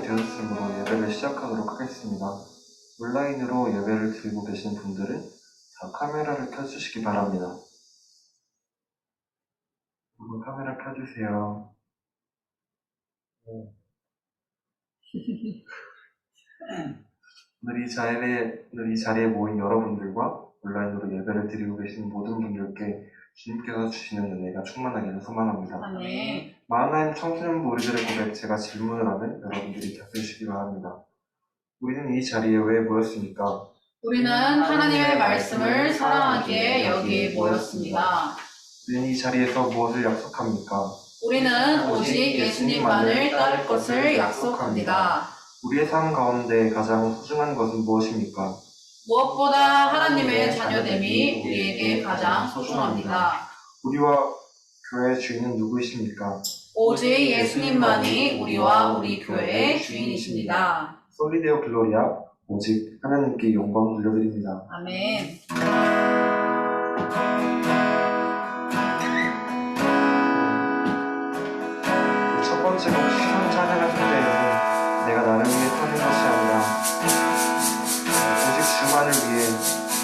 되었으므로 예배를 시작하도록 하겠습니다. 온라인으로 예배를 드리고 계신 분들은 다 카메라를 켜주시기 바랍니다. 여러분 카메라 켜주세요. 오늘 이 자리에 모인 여러분들과 온라인으로 예배를 드리고 계신 모든 분들께 주님께서 주시는 은혜가 충만하기를 소망합니다. 아멘. 마흔나인 청소년부 우리들의 고백, 제가 질문을 하면 여러분들이 답해주시기 바랍니다. 우리는 이 자리에 왜 모였습니까? 우리는 하나님의 말씀을 사랑하기에 여기 모였습니다. 우리는 이 자리에서 무엇을 약속합니까? 우리는 오직 예수님만을 따를 것을 약속합니다. 우리의 삶 가운데 가장 소중한 것은 무엇입니까? 무엇보다 하나님의 자녀됨이 우리에게 가장 소중합니다. 우리와 교회의 주인은 누구이십니까? 오직 예수님만이 우리와 우리 교회의 주인이십니다. 솔리데오 글로리아, 오직 하나님께 영광 돌려드립니다. 아멘. 첫 번째 곡 시선 찬양할 때에는 내가 나를 위해 사는 것이 아니라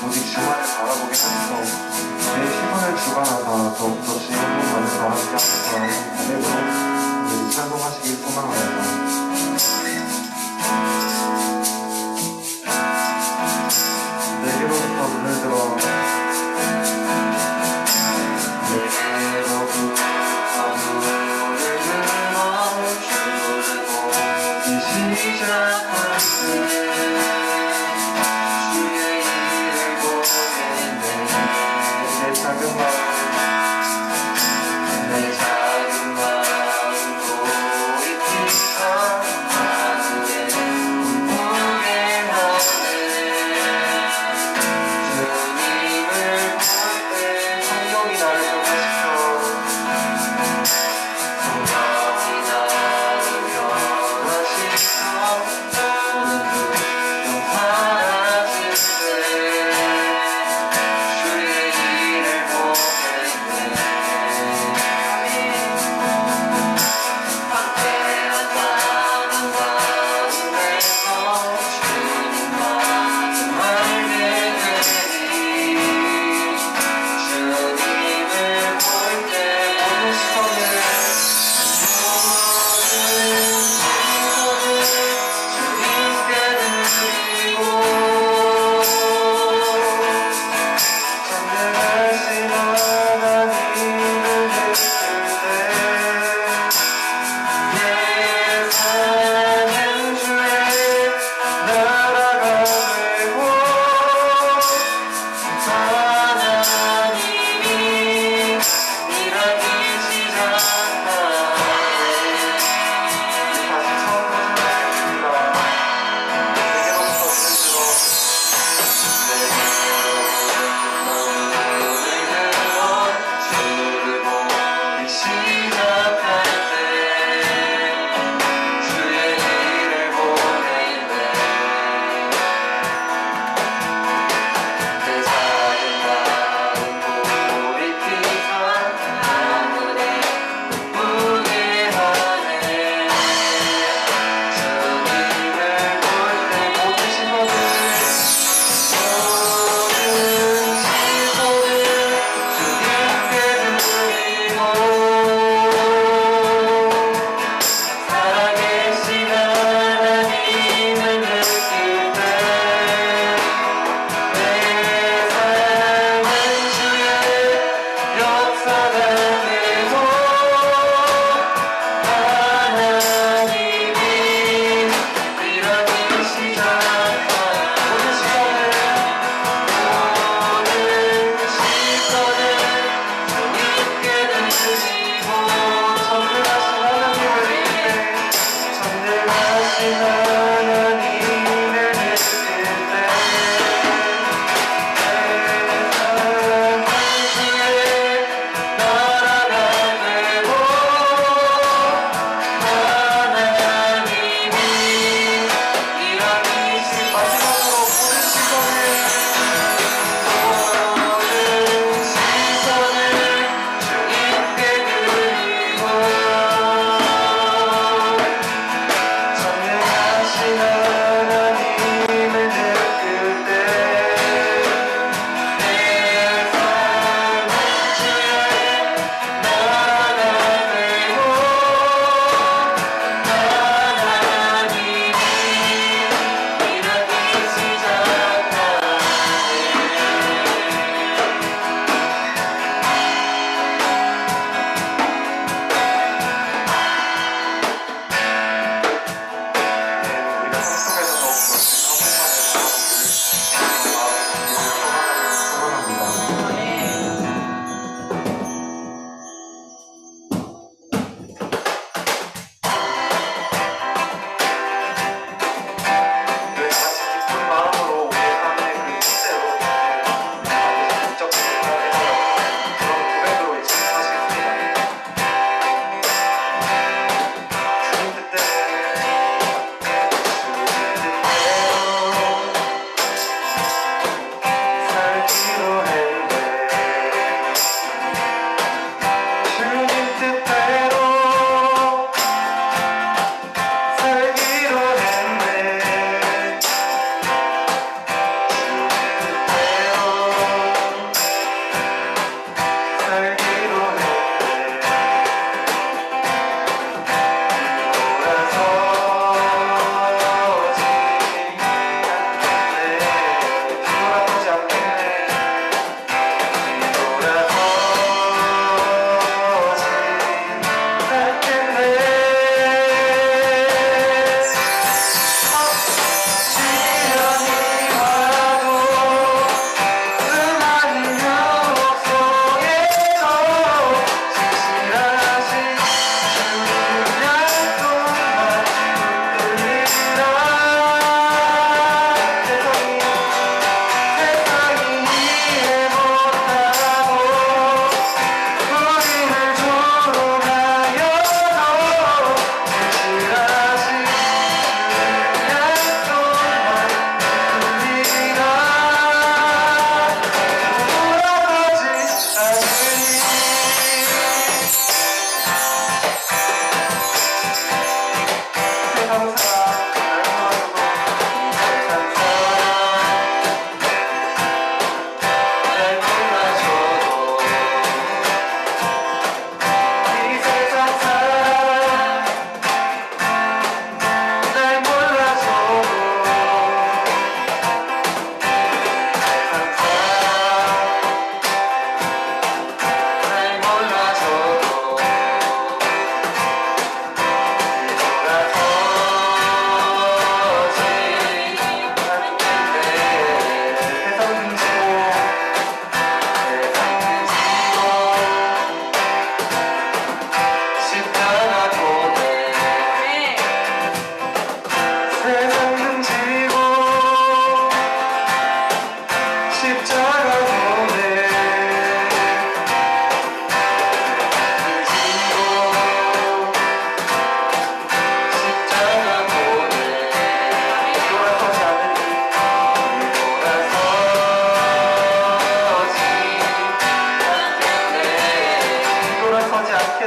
오직 주만을 바라보게 하소서. 내 시선을 주관하사 더욱더 주의 한분만을 바라보게 하소서라는 고백으로 오늘 찬송하시길 소망합니다. 내게로부터 눈을 들어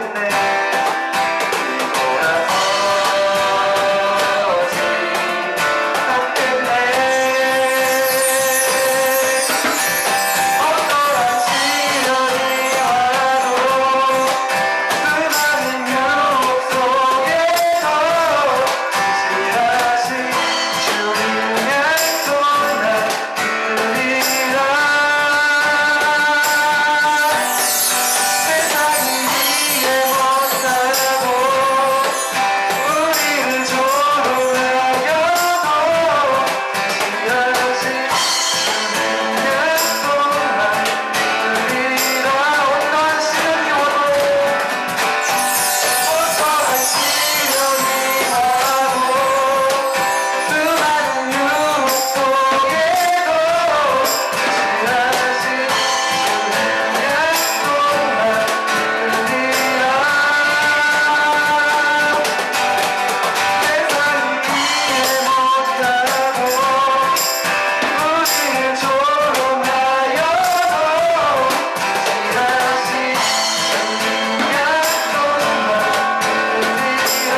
돌아서겠네. 돌아서지 않겠네. 어떠한 시련이 와도 수많은 유혹 속에서 진실하신 주님 약속 난 믿으리라. 세상이 이해 못하고 우리를 조롱하여도 진실하신 주님 약속 난 믿으리라. 어떠한 시련이 와도 어떠한 시련이 와도 수많은 유혹 속에도 진실하신 주님 약속 난 믿으리라. 세상이 이해 못하고 우리를 조롱하여도 진실하신 주님 약속 난 믿으리라.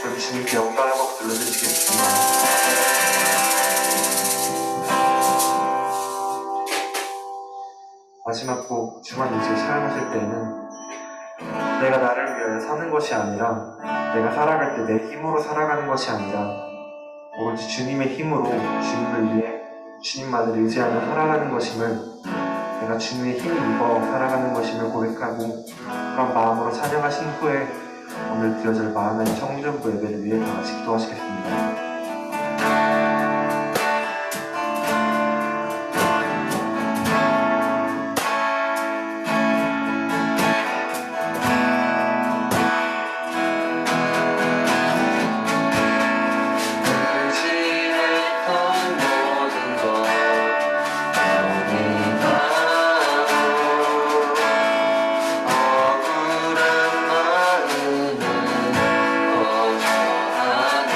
우리 주님께 영광을 받고 들려드리시겠습니다. 마지막 곡 주만 이제 사용하실 때에는 내가 나를 위하여 사는 것이 아니라 내가 살아갈 때 내 힘으로 살아가는 것이 아니라 오로지 주님의 힘으로 주님을 위해 주님만을 의지하며 살아가는 것임을, 내가 주님의 힘을 입어 살아가는 것임을 고백하고 그런 마음으로 찬양하신 후에 오늘 드려질 마하나님 청년부 예배를 위해 다 같이 기도하시겠습니다. 의지했던 모든 것 억울한 마음은 거절하네.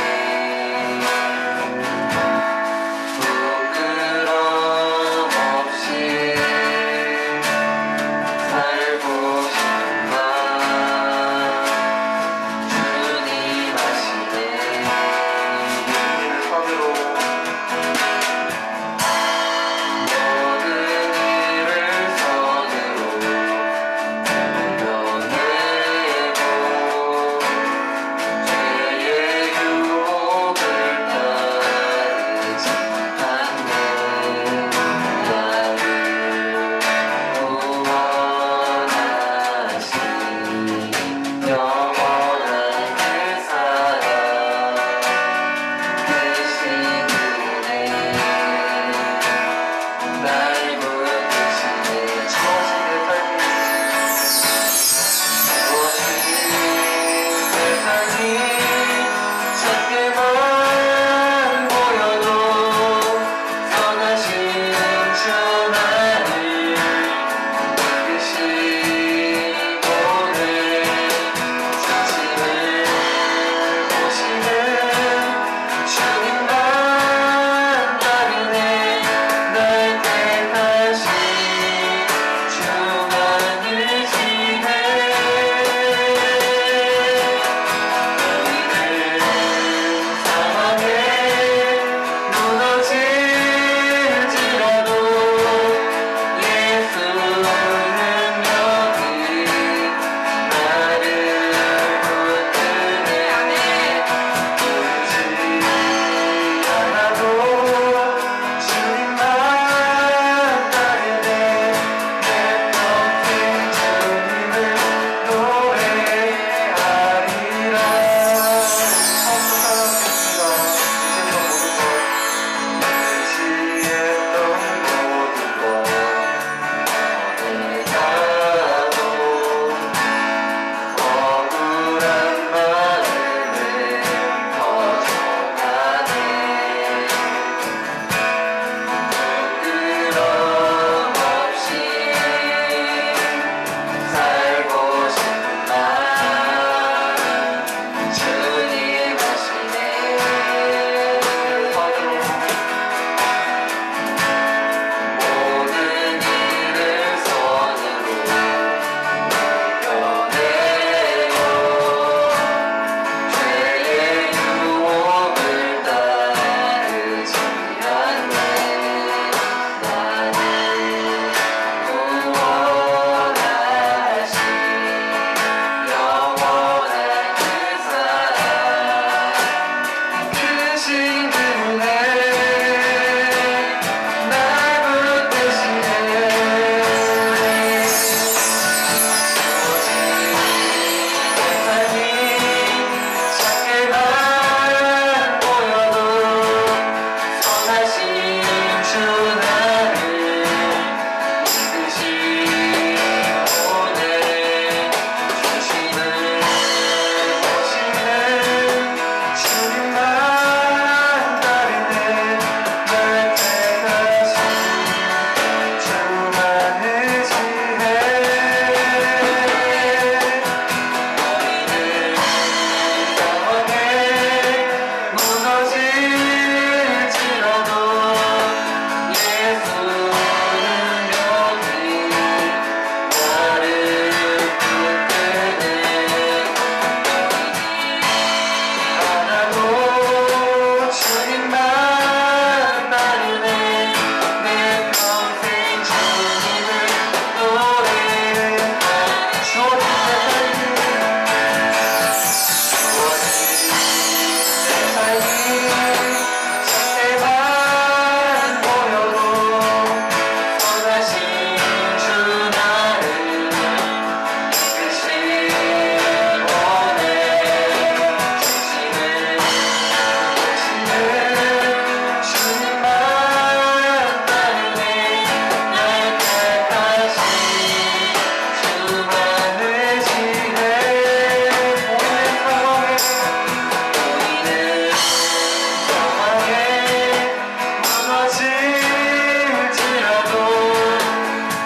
무너질지라도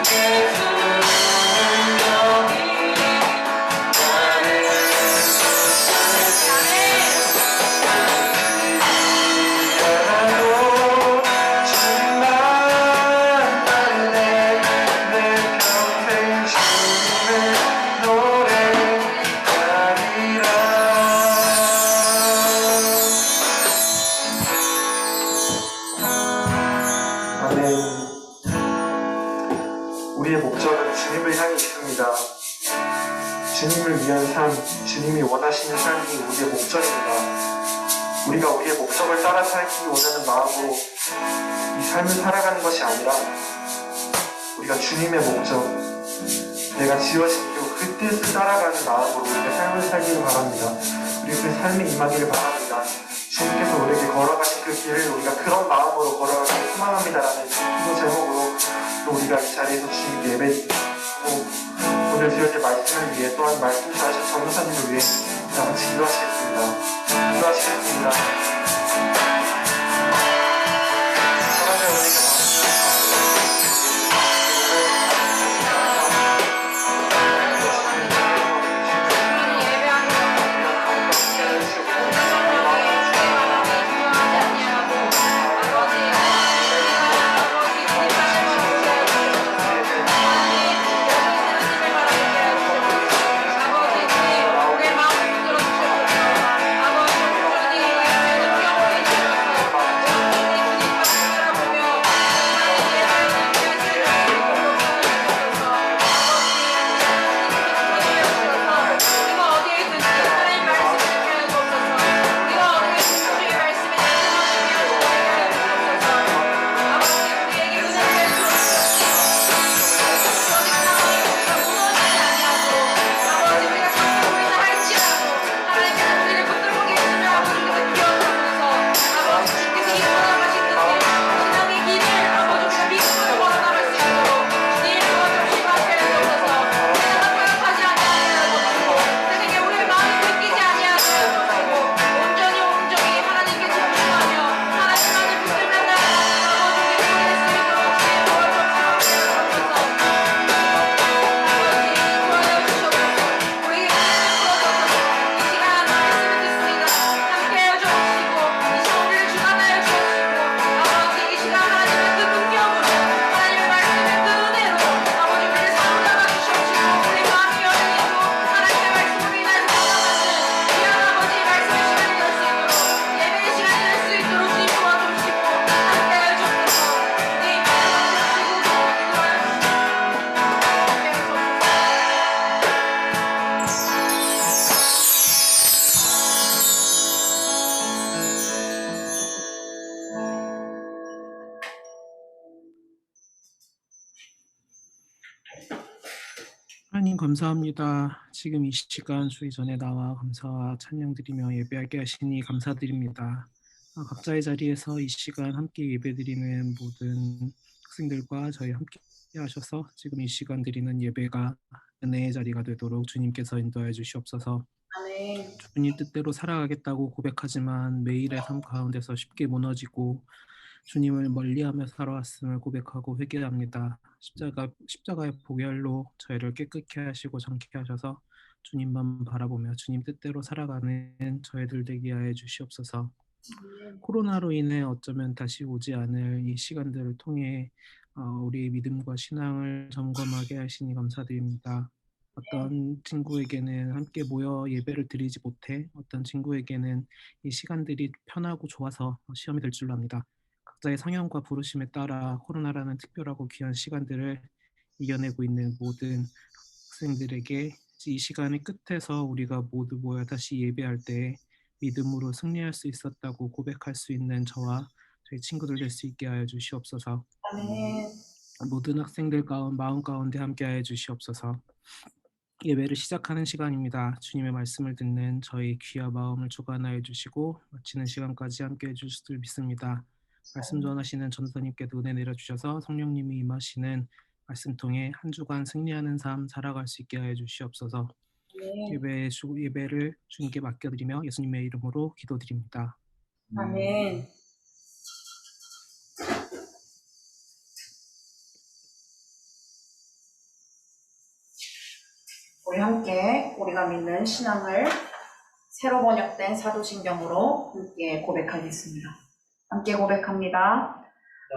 예수의 능력이 나를 붙들고 주님만 따르네 내 평생 주님의 노래하리라. 아멘. 우리의 목적은 주님을 향해 있습니다. 주님을 위한 삶, 주님이 원하시는 삶이 우리의 목적입니다. 우리가 우리의 목적을 따라 살기 원하는 마음으로 이 삶을 살아가는 것이 아니라 우리가 주님의 목적, 내가 지어진 그 뜻을 따라가는 마음으로 우리가 삶을 살기를 바랍니다. 우리 그 삶에 임하기를 바랍니다. 주님께서 우리에게 걸어가신 그 길을 우리가 그런 마음으로 걸어가기를 소망합니다라는 기도 제목으로 또 우리가 이 자리에서 주님께 예배드리고 오늘 드려질 말씀을 위해 또한 말씀 전하신 전도사님을 위해 다 같이 기도하시겠습니다. 기도하시겠습니다. 사랑의 은혜가 하나님 감사합니다. 지금 이 시간 주의 전에 나와 감사와 찬양드리며 예배하게 하시니 감사드립니다. 각자의 자리에서 이 시간 함께 예배드리는 모든 학생들과 저희 함께 하셔서 지금 이 시간 드리는 예배가 은혜의 자리가 되도록 주님께서 인도하여 주시옵소서. 아멘. 주님 뜻대로 살아가겠다고 고백하지만 매일의 삶 가운데서 쉽게 무너지고 주님을 멀리하며 살아왔음을 고백하고 회개합니다. 십자가의 보혈로 저희를 깨끗게 하시고 정케 하셔서 주님만 바라보며 주님 뜻대로 살아가는 저희들 되게 하여 주시옵소서. 코로나로 인해 어쩌면 다시 오지 않을 이 시간들을 통해 우리의 믿음과 신앙을 점검하게 하시니 감사드립니다. 어떤 친구에게는 함께 모여 예배를 드리지 못해 어떤 친구에게는 이 시간들이 편하고 좋아서 시험이 될 줄로 압니다. 각자의 성향과 부르심에 따라 코로나라는 특별하고 귀한 시간들을 이겨내고 있는 모든 학생들에게 이 시간의 끝에서 우리가 모두 모여 다시 예배할 때 믿음으로 승리할 수 있었다고 고백할 수 있는 저와 저희 친구들 될 수 있게 하여 주시옵소서. 아멘. 모든 학생들 마음 가운데 함께 하여 주시옵소서. 예배를 시작하는 시간입니다. 주님의 말씀을 듣는 저희 귀와 마음을 주관하여 주시고 마치는 시간까지 함께 해주실 줄 믿습니다. 말씀 전하시는 전도사님께도 은혜 내려주셔서 성령님이 임하시는 말씀 통해 한 주간 승리하는 삶 살아갈 수 있게 하여 주시옵소서. 예배를 주님께 맡겨드리며 예수님의 이름으로 기도드립니다. 아멘. 우리 함께 우리가 믿는 신앙을 새로 번역된 사도신경으로 함께 고백하겠습니다. 함께 고백합니다.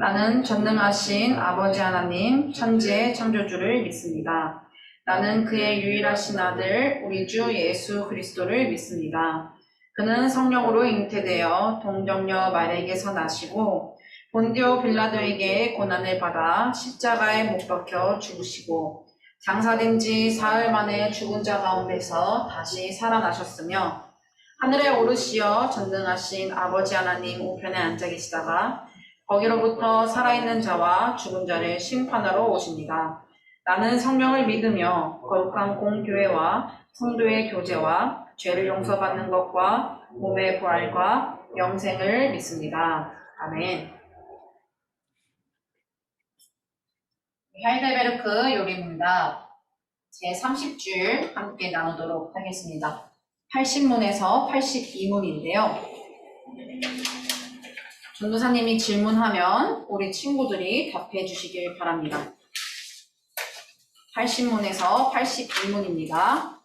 나는 전능하신 아버지 하나님 천지의 창조주를 믿습니다. 나는 그의 유일하신 아들 우리 주 예수 그리스도를 믿습니다. 그는 성령으로 잉태되어 동정녀 마리아에게서 나시고 본디오 빌라도에게 고난을 받아 십자가에 못 박혀 죽으시고 장사된 지 사흘 만에 죽은 자 가운데서 다시 살아나셨으며 하늘에 오르시어 전능하신 아버지 하나님 우편에 앉아 계시다가 거기로부터 살아있는 자와 죽은 자를 심판하러 오십니다. 나는 성령을 믿으며 거룩한 공교회와 성도의 교제와 죄를 용서받는 것과 몸의 부활과 영생을 믿습니다. 아멘. 하이델베르크 요리입니다. 제30줄 함께 나누도록 하겠습니다. 80문에서 82문인데요. 전도사님이 질문하면 우리 친구들이 답해 주시길 바랍니다. 80문에서 82문입니다.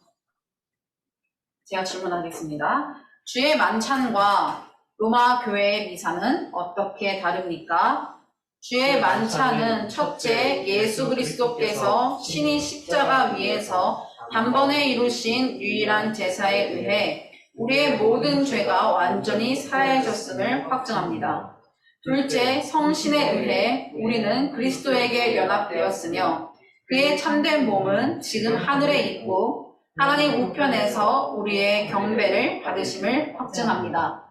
제가 질문하겠습니다. 주의 만찬과 로마 교회의 미사는 어떻게 다릅니까? 주의 만찬은 첫째 예수 그리스도께서 신이 십자가 위에서 단번에 이루신 유일한 제사에 의해 우리의 모든 죄가 완전히 사해졌음을 확증합니다. 둘째, 성신에 의해 우리는 그리스도에게 연합되었으며 그의 참된 몸은 지금 하늘에 있고 하나님 우편에서 우리의 경배를 받으심을 확증합니다.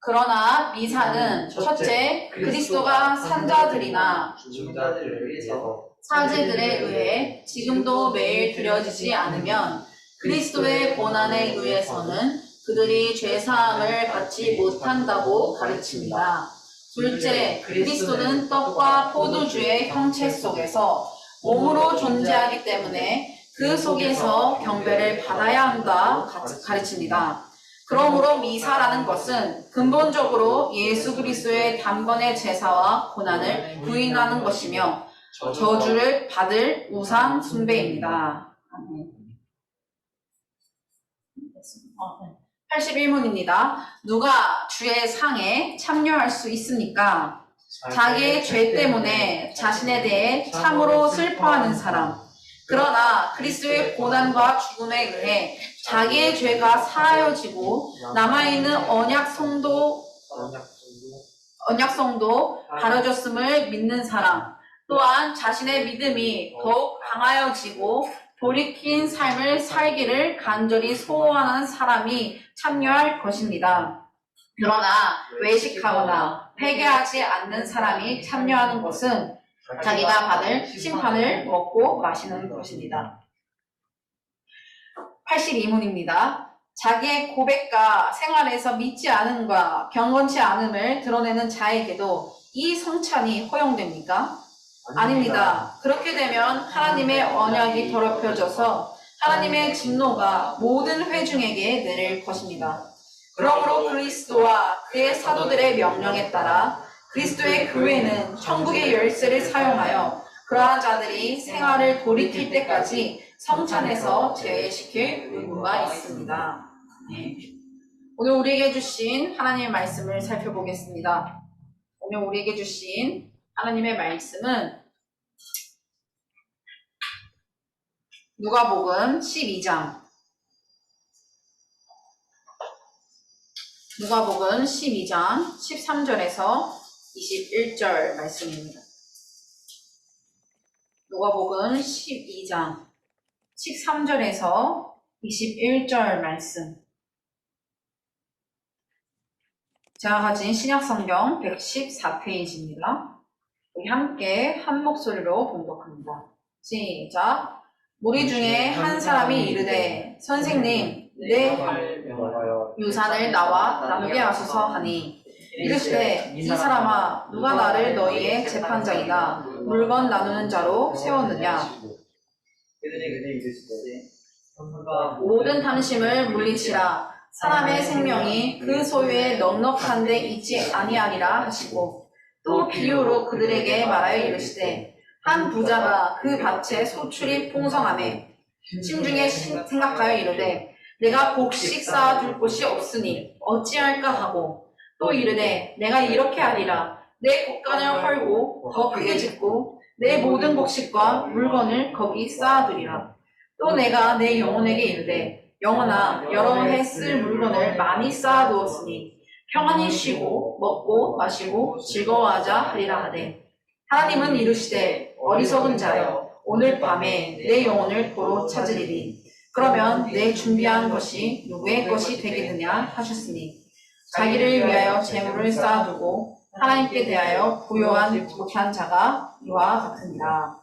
그러나 미사는 첫째, 그리스도가 산자들이나 중자들을 위해서 사제들에 의해 지금도 매일 드려지지 않으면 그리스도의 고난에 의해서는 그들이 죄사함을 받지 못한다고 가르칩니다. 둘째, 그리스도는 떡과 포도주의 형체 속에서 몸으로 존재하기 때문에 그 속에서 경배를 받아야 한다 가르칩니다. 그러므로 미사라는 것은 근본적으로 예수 그리스도의 단번의 제사와 고난을 부인하는 것이며 저주를 받을 우상 숭배입니다. 81문입니다. 누가 주의 상에 참여할 수 있습니까? 자기의 죄 때문에 자신에 대해 참으로 슬퍼하는 사람. 그러나 그리스도의 고난과 죽음에 의해 자기의 죄가 사하여지고 남아있는 언약성도 가려졌음을 믿는 사람. 또한 자신의 믿음이 더욱 강하여지고 돌이킨 삶을 살기를 간절히 소원하는 사람이 참여할 것입니다. 그러나 외식하거나 회개하지 않는 사람이 참여하는 것은 자기가 받을 심판을 먹고 마시는 것입니다. 82문입니다. 자기의 고백과 생활에서 믿지 않음과 경건치 않음을 드러내는 자에게도 이 성찬이 허용됩니까? 아닙니다. 그렇게 되면 하나님의 언약이 더럽혀져서 하나님의 진노가 모든 회중에게 내릴 것입니다. 그러므로 그리스도와 그의 사도들의 명령에 따라 그리스도의 교회는 천국의 열쇠를 사용하여 그러한 자들이 생활을 돌이킬 때까지 성찬에서 제외시킬 의무가 있습니다. 오늘 우리에게 주신 하나님의 말씀을 살펴보겠습니다. 오늘 우리에게 주신 하나님의 말씀은 누가복음 12장 13절에서 21절 말씀입니다. 누가복음 12장 13절에서 21절 말씀. 제가 가진 신약성경 114페이지입니다. 우리 함께 한 목소리로 봉독합니다. 시작. 무리 중에 한 사람이 이르되 선생님 내 유산을 나와 나누게 하소서 하니 이르시되 이 사람아 누가 나를 너희의 재판장이나 물건 나누는 자로 세웠느냐. 모든 탐심을 물리치라. 사람의 생명이 그 소유에 넉넉한 데 있지 아니하리라 하시고 또 비유로 그들에게 말하여 이르시되 한 부자가 그 밭의 소출이 풍성하매 심중에 생각하여 이르되 내가 곡식 쌓아둘 곳이 없으니 어찌할까 하고 또 이르되 내가 이렇게 하리라 내 곡간을 헐고 더 크게 짓고 내 모든 곡식과 물건을 거기 쌓아두리라. 또 내가 내 영혼에게 이르되 영혼아 여러 해 쓸 물건을 많이 쌓아두었으니 평안히 쉬고 먹고 마시고 즐거워하자 하리라 하되 하나님은 이르시되 어리석은 자여 오늘 밤에 내 영혼을 도로 찾으리니 그러면 내 준비한 것이 누구의 것이 되겠느냐 하셨으니 자기를 위하여 재물을 쌓아두고 하나님께 대하여 부요한 못한 자가 이와 같으니라.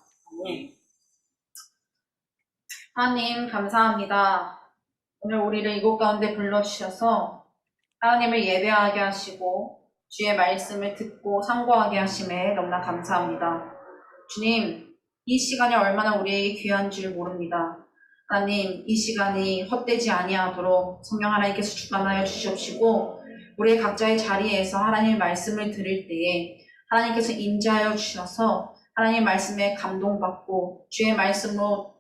하나님 감사합니다. 오늘 우리를 이곳 가운데 불러주셔서 하나님을 예배하게 하시고 주의 말씀을 듣고 상고하게 하심에 너무나 감사합니다. 주님, 이 시간이 얼마나 우리에게 귀한 줄 모릅니다. 하나님, 이 시간이 헛되지 아니하도록 성령 하나님께서 주관하여 주시옵시고 우리의 각자의 자리에서 하나님의 말씀을 들을 때에 하나님께서 인자하여 주셔서 하나님의 말씀에 감동받고 주의 말씀으로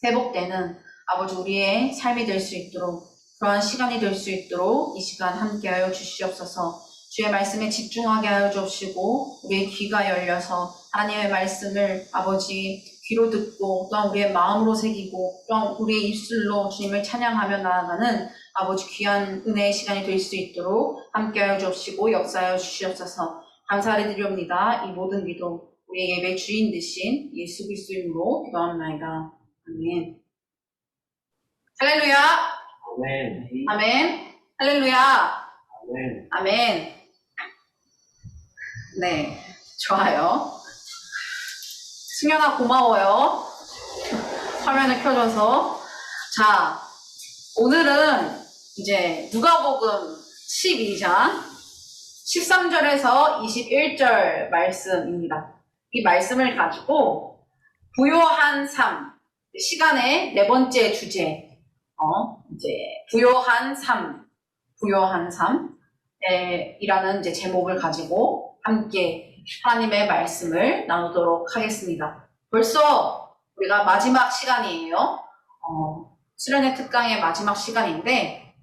회복되는 아버지 우리의 삶이 될 수 있도록 그러한 시간이 될 수 있도록 이 시간 함께하여 주시옵소서. 주의 말씀에 집중하게 하여 주옵시고 우리의 귀가 열려서 하나님의 말씀을 아버지 귀로 듣고 또한 우리의 마음으로 새기고 또한 우리의 입술로 주님을 찬양하며 나아가는 아버지 귀한 은혜의 시간이 될 수 있도록 함께하여 주옵시고 역사하여 주시옵소서. 감사를 드리옵니다. 이 모든 기도 우리의 예배 주인 되신 예수 그리스도의 이름으로 기도합나이다. 아멘. 할렐루야. 아멘. 아멘. 할렐루야. 아멘. 아멘. 네, 좋아요. 승현아 고마워요. 화면을 켜줘서. 자, 오늘은 이제 누가복음 12장 13절에서 21절 말씀입니다. 이 말씀을 가지고 부요한 삶, 시간의 네 번째 주제, 이제 부요한 삶, 이라는 이제 제목을 가지고 함께 하나님의 말씀을 나누도록 하겠습니다. 벌써 우리가 마지막 시간이에요. 수련회 특강의 마지막 시간인데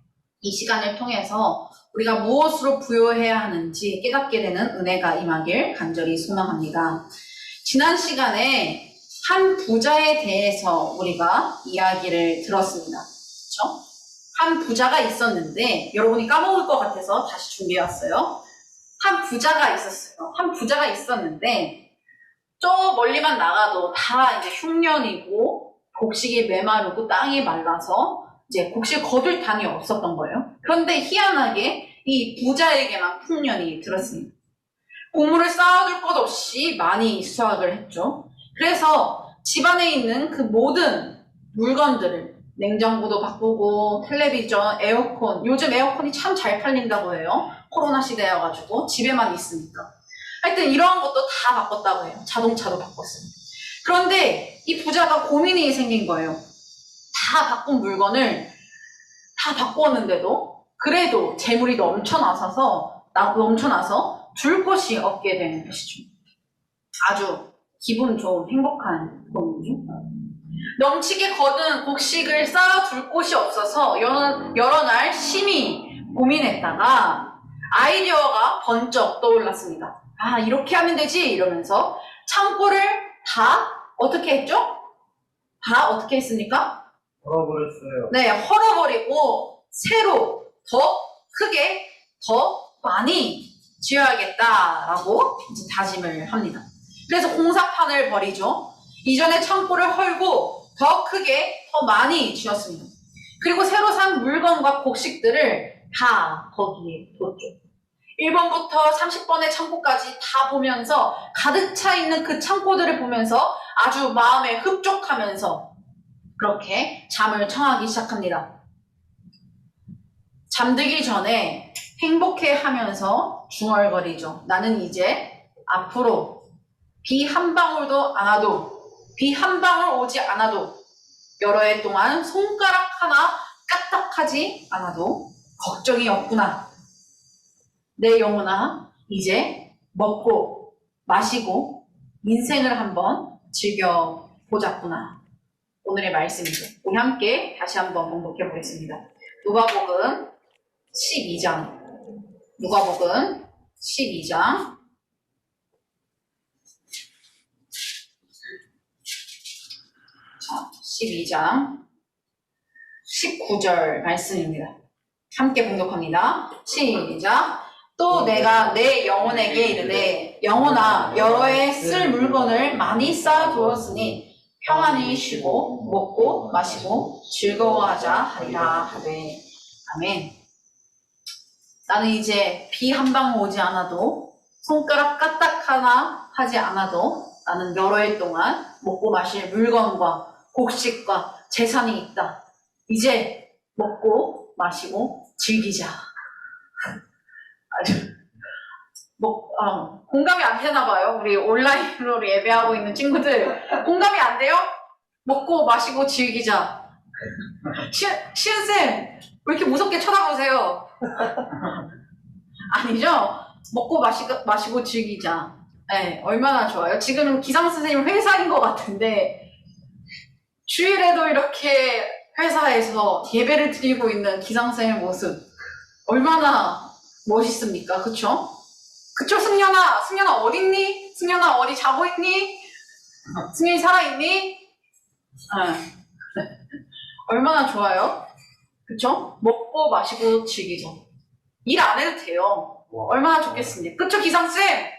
이 시간을 통해서 우리가 무엇으로 부요해야 하는지 깨닫게 되는 은혜가 임하길 간절히 소망합니다. 지난 시간에 한 부자에 대해서 우리가 이야기를 들었습니다. 그렇죠? 한 부자가 있었는데 여러분이 까먹을 것 같아서 다시 준비해왔어요. 한 부자가 있었어요. 한 부자가 있었는데 저 멀리만 나가도 다 이제 흉년이고 곡식이 메마르고 땅이 말라서 이제 곡식 거둘 땅이 없었던 거예요. 그런데 희한하게 이 부자에게만 풍년이 들었습니다. 곡물을 쌓아둘 것 없이 많이 수확을 했죠. 그래서 집안에 있는 그 모든 물건들을 냉장고도 바꾸고 텔레비전, 에어컨, 요즘 에어컨이 참 잘 팔린다고 해요. 코로나 시대여가지고 집에만 있으니까. 하여튼 이러한 것도 다 바꿨다고 해요. 자동차도 바꿨어요. 그런데 이 부자가 고민이 생긴 거예요. 다 바꾼 물건을 다 바꾸었는데도 그래도 재물이 넘쳐나서 줄 곳이 없게 되는 것이죠. 아주 기분 좋은 행복한 고민이죠. 넘치게 거둔 곡식을 쌓아둘 곳이 없어서 여러 날 심히 고민했다가 아이디어가 번쩍 떠올랐습니다. 아, 이렇게 하면 되지 이러면서 창고를 다 어떻게 했죠? 다 어떻게 했습니까? 헐어버렸어요. 네, 헐어버리고 새로 더 크게 더 많이 지어야겠다라고 이제 다짐을 합니다. 그래서 공사판을 벌이죠. 이전에 창고를 헐고 더 크게 더 많이 지었습니다. 그리고 새로 산 물건과 곡식들을 다 거기에 뒀죠. 1번부터 30번의 창고까지 다 보면서 가득 차 있는 그 창고들을 보면서 아주 마음에 흡족하면서 그렇게 잠을 청하기 시작합니다. 잠들기 전에 행복해하면서 중얼거리죠. 나는 이제 앞으로 비 한 방울도 안 와도 비 한 방울 오지 않아도 여러 해 동안 손가락 하나 까딱하지 않아도 걱정이 없구나. 내 영혼아, 이제 먹고 마시고 인생을 한번 즐겨보자꾸나. 오늘의 말씀이죠. 우리 함께 다시 한번 봉독해 보겠습니다. 누가복음 12장. 누가복음 12장. 자, 12장 19절 말씀입니다. 함께 봉독합니다. 시작. 또 내가 내 영혼에게 이르되 영혼아 여러에 쓸 물건을 많이 쌓아두었으니 평안히 쉬고 먹고 마시고 즐거워하자 하리라 하되. 아멘. 나는 이제 비 한 방 오지 않아도 손가락 까딱 하나 하지 않아도 나는 여러 해 동안 먹고 마실 물건과 곡식과 재산이 있다. 이제 먹고 마시고 즐기자. 아주 공감이 안 되나 봐요. 우리 온라인으로 예배하고 있는 친구들 공감이 안 돼요? 먹고 마시고 즐기자. 시은쌤 왜 이렇게 무섭게 쳐다보세요? 아니죠? 먹고 마시고 즐기자. 네, 얼마나 좋아요. 지금은 기상 선생님 회사인 것 같은데 주일에도 이렇게 회사에서 예배를 드리고 있는 기상 선생님 모습 얼마나 멋있습니까? 그쵸? 그쵸, 승연아? 승연아 어딨니? 승연아 어디 자고 있니? 승연이 살아있니? 얼마나 좋아요? 그쵸? 먹고 마시고 즐기자. 일 안 해도 돼요. 얼마나 좋겠습니까? 그쵸, 기상쌤?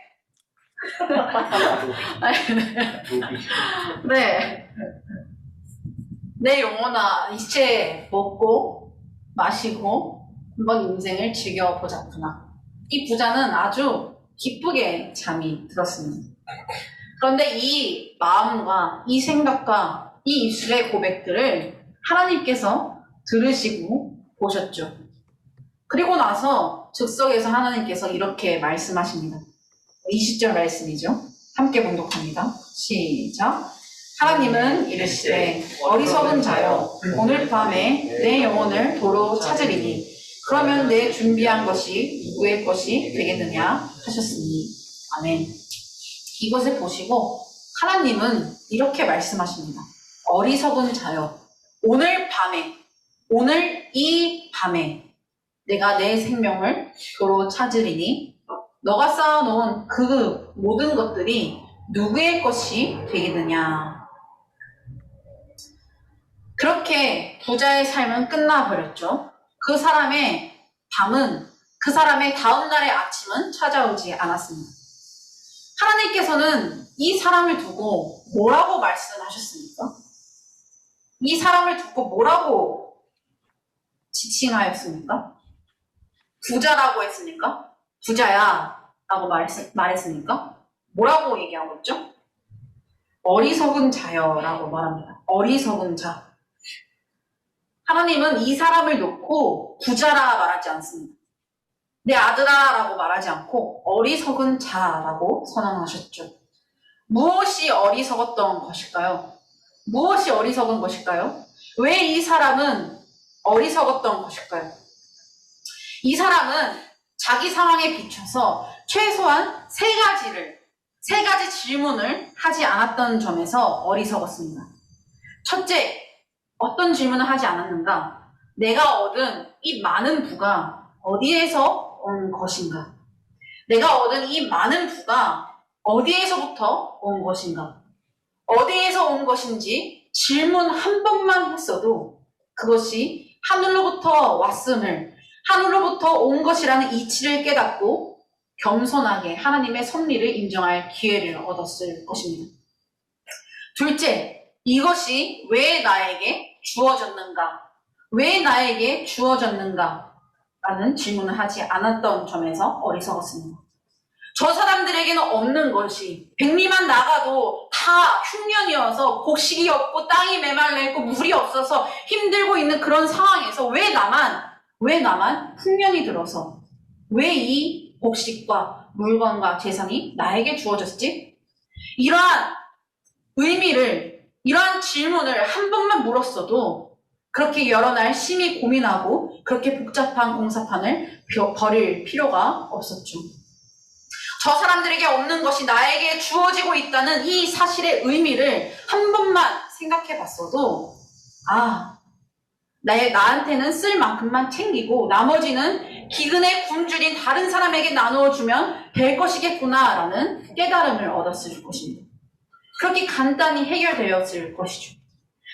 네. 내 영혼아, 이제 먹고 마시고 한번 인생을 즐겨보자꾸나. 이 부자는 아주 기쁘게 잠이 들었습니다. 그런데 이 마음과 이 생각과 이 입술의 고백들을 하나님께서 들으시고 보셨죠. 그리고 나서 즉석에서 하나님께서 이렇게 말씀하십니다. 20절 말씀이죠. 함께 봉독합니다. 시작. 하나님은 이르시되 어리석은 자여 오늘 밤에 내 영혼을 도로 찾으리니 그러면 내 준비한 것이 누구의 것이 되겠느냐 하셨으니. 아멘. 이것을 보시고 하나님은 이렇게 말씀하십니다. 어리석은 자여 오늘 이 밤에 내가 내 생명을 도로 찾으리니 너가 쌓아놓은 그 모든 것들이 누구의 것이 되겠느냐. 그렇게 부자의 삶은 끝나버렸죠. 그 사람의 다음 날의 아침은 찾아오지 않았습니다. 하나님께서는 이 사람을 두고 뭐라고 말씀하셨습니까? 이 사람을 두고 뭐라고 지칭하였습니까? 부자라고 했습니까? 부자야 라고 말했습니까? 뭐라고 얘기하고 있죠? 어리석은 자여라고 말합니다. 어리석은 자. 하나님은 이 사람을 놓고 부자라 말하지 않습니다. 내 아들아 라고 말하지 않고 어리석은 자라고 선언하셨죠. 무엇이 어리석었던 것일까요? 무엇이 어리석은 것일까요? 왜 이 사람은 어리석었던 것일까요? 이 사람은 자기 상황에 비춰서 최소한 세 가지 질문을 하지 않았던 점에서 어리석었습니다. 첫째, 어떤 질문을 하지 않았는가? 내가 얻은 이 많은 부가 어디에서 온 것인가? 내가 얻은 이 많은 부가 어디에서부터 온 것인가? 어디에서 온 것인지 질문 한 번만 했어도 그것이 하늘로부터 왔음을, 하늘로부터 온 것이라는 이치를 깨닫고 겸손하게 하나님의 섭리를 인정할 기회를 얻었을 것입니다. 둘째, 이것이 왜 나에게 주어졌는가? 왜 나에게 주어졌는가? 라는 질문을 하지 않았던 점에서 어리석었습니다. 저 사람들에게는 없는 것이 백리만 나가도 다 흉년이어서 곡식이 없고 땅이 메말라 있고 물이 없어서 힘들고 있는 그런 상황에서 왜 나만 흉년이 들어서 왜 이 곡식과 물건과 재산이 나에게 주어졌지? 이러한 의미를, 이러한 질문을 한 번만 물었어도 그렇게 여러 날 심히 고민하고 그렇게 복잡한 공사판을 벌일 필요가 없었죠. 저 사람들에게 없는 것이 나에게 주어지고 있다는 이 사실의 의미를 한 번만 생각해 봤어도, 나한테는 쓸 만큼만 챙기고 나머지는 기근에 굶주린 다른 사람에게 나누어 주면 될 것이겠구나라는 깨달음을 얻었을 것입니다. 그렇게 간단히 해결되었을 것이죠.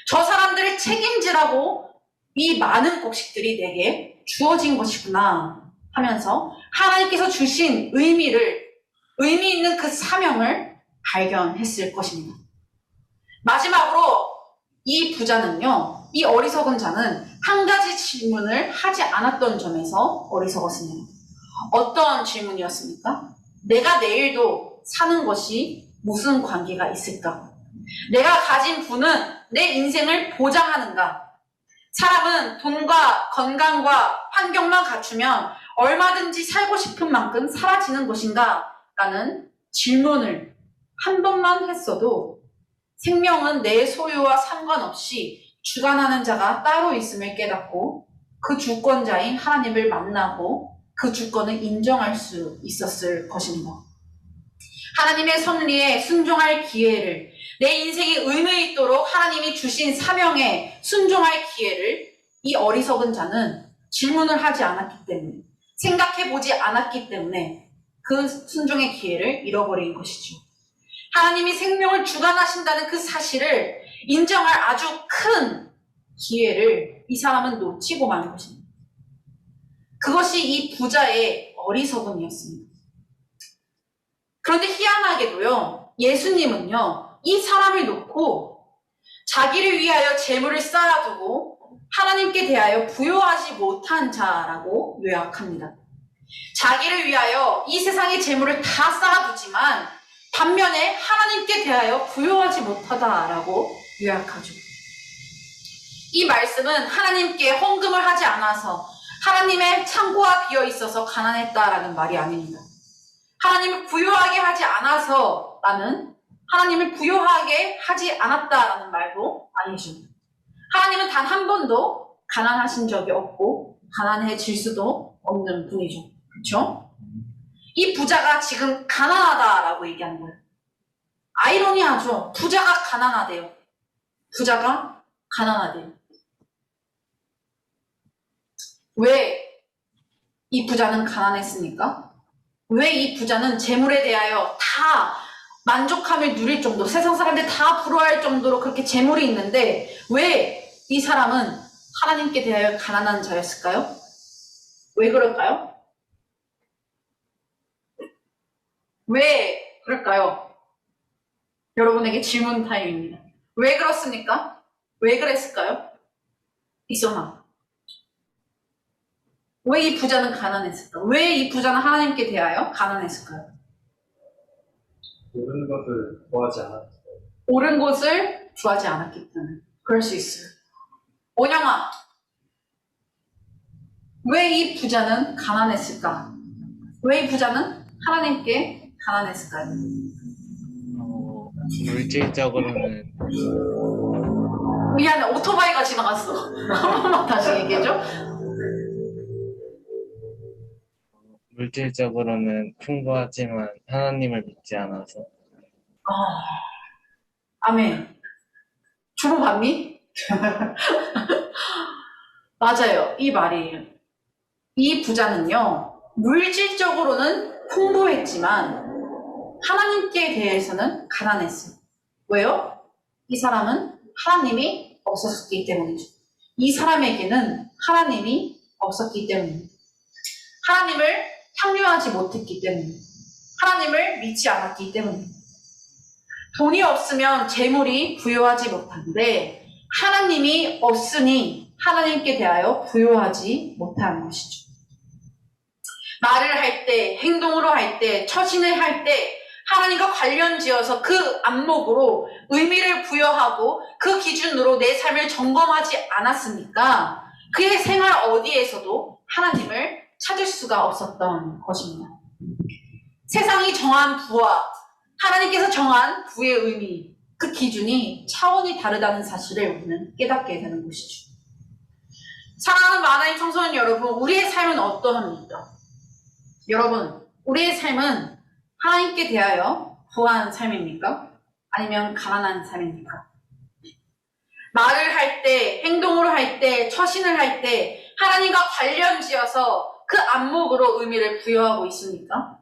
저 사람들을 책임지라고 이 많은 곡식들이 내게 주어진 것이구나 하면서 하나님께서 주신 의미 있는 그 사명을 발견했을 것입니다. 마지막으로 이 부자는요, 이 어리석은 자는 한 가지 질문을 하지 않았던 점에서 어리석었습니다. 어떤 질문이었습니까? 내가 내일도 사는 것이 무슨 관계가 있을까? 내가 가진 부는 내 인생을 보장하는가? 사람은 돈과 건강과 환경만 갖추면 얼마든지 살고 싶은 만큼 사라지는 것인가? 라는 질문을 한 번만 했어도 생명은 내 소유와 상관없이 주관하는 자가 따로 있음을 깨닫고 그 주권자인 하나님을 만나고 그 주권을 인정할 수 있었을 것입니다. 하나님의 섭리에 순종할 기회를, 내 인생이 의미 있도록 하나님이 주신 사명에 순종할 기회를 이 어리석은 자는 질문을 하지 않았기 때문에, 생각해보지 않았기 때문에 그 순종의 기회를 잃어버린 것이죠. 하나님이 생명을 주관하신다는 그 사실을 인정할 아주 큰 기회를 이 사람은 놓치고 만 것입니다. 그것이 이 부자의 어리석음이었습니다. 그런데 희한하게도요, 예수님은요, 이 사람을 놓고 자기를 위하여 재물을 쌓아두고 하나님께 대하여 부요하지 못한 자라고 요약합니다. 자기를 위하여 이 세상의 재물을 다 쌓아두지만 반면에 하나님께 대하여 부요하지 못하다라고 요약하죠. 이 말씀은 하나님께 헌금을 하지 않아서 하나님의 창고가 비어 있어서 가난했다라는 말이 아닙니다. 하나님을 부요하게 하지 않아서라는, 하나님을 부요하게 하지 않았다라는 말도 아니죠. 하나님은 단 한 번도 가난하신 적이 없고 가난해질 수도 없는 분이죠. 그렇죠? 이 부자가 지금 가난하다라고 얘기하는 거예요. 아이러니하죠. 부자가 가난하대요. 부자가 가난하대요. 왜 이 부자는 가난했습니까? 왜 이 부자는 재물에 대하여 다 만족함을 누릴 정도, 세상 사람들 다 부러워할 정도로 그렇게 재물이 있는데 왜 이 사람은 하나님께 대하여 가난한 자였을까요? 왜 그럴까요? 왜 그럴까요? 여러분에게 질문 타임입니다. 왜 그렇습니까? 왜 그랬을까요? 이소나. 왜 이 부자는 가난했을까? 왜 이 부자는 하나님께 대하여 가난했을까요? 옳은 것을 구하지 않았기 때문에. 옳은 것을 구하지 않았기 때문에. 그럴 수 있어요. 온영아, 왜 이 부자는 가난했을까? 왜 이 부자는 하나님께 가난했을까요? 물질적으로는 미안해, 오토바이가 지나갔어. 한 번만 다시 얘기해줘. 물질적으로는 풍부하지만 하나님을 믿지 않아서. 아멘. 주보 봤니? 맞아요. 이 말이에요. 이 부자는요, 물질적으로는 풍부했지만 하나님께 대해서는 가난했어요. 왜요? 이 사람은 하나님이 없었기 때문이죠. 이 사람에게는 하나님이 없었기 때문입니다. 하나님을 향유하지 못했기 때문입니다. 하나님을 믿지 않았기 때문입니다. 돈이 없으면 재물이 부요하지 못한데 하나님이 없으니 하나님께 대하여 부요하지 못하는 것이죠. 말을 할 때, 행동으로 할 때, 처신을 할 때 하나님과 관련지어서 그 안목으로 의미를 부여하고 그 기준으로 내 삶을 점검하지 않았으니까 그의 생활 어디에서도 하나님을 찾을 수가 없었던 것입니다. 세상이 정한 부와 하나님께서 정한 부의 의미, 그 기준이 차원이 다르다는 사실을 우리는 깨닫게 되는 것이죠. 사랑하는 하나님 청소년 여러분, 우리의 삶은 어떠합니까? 여러분, 우리의 삶은 하나님께 대하여 부한 삶입니까? 아니면 가난한 삶입니까? 말을 할 때, 행동을 할 때, 처신을 할 때 하나님과 관련지어서 그 안목으로 의미를 부여하고 있습니까?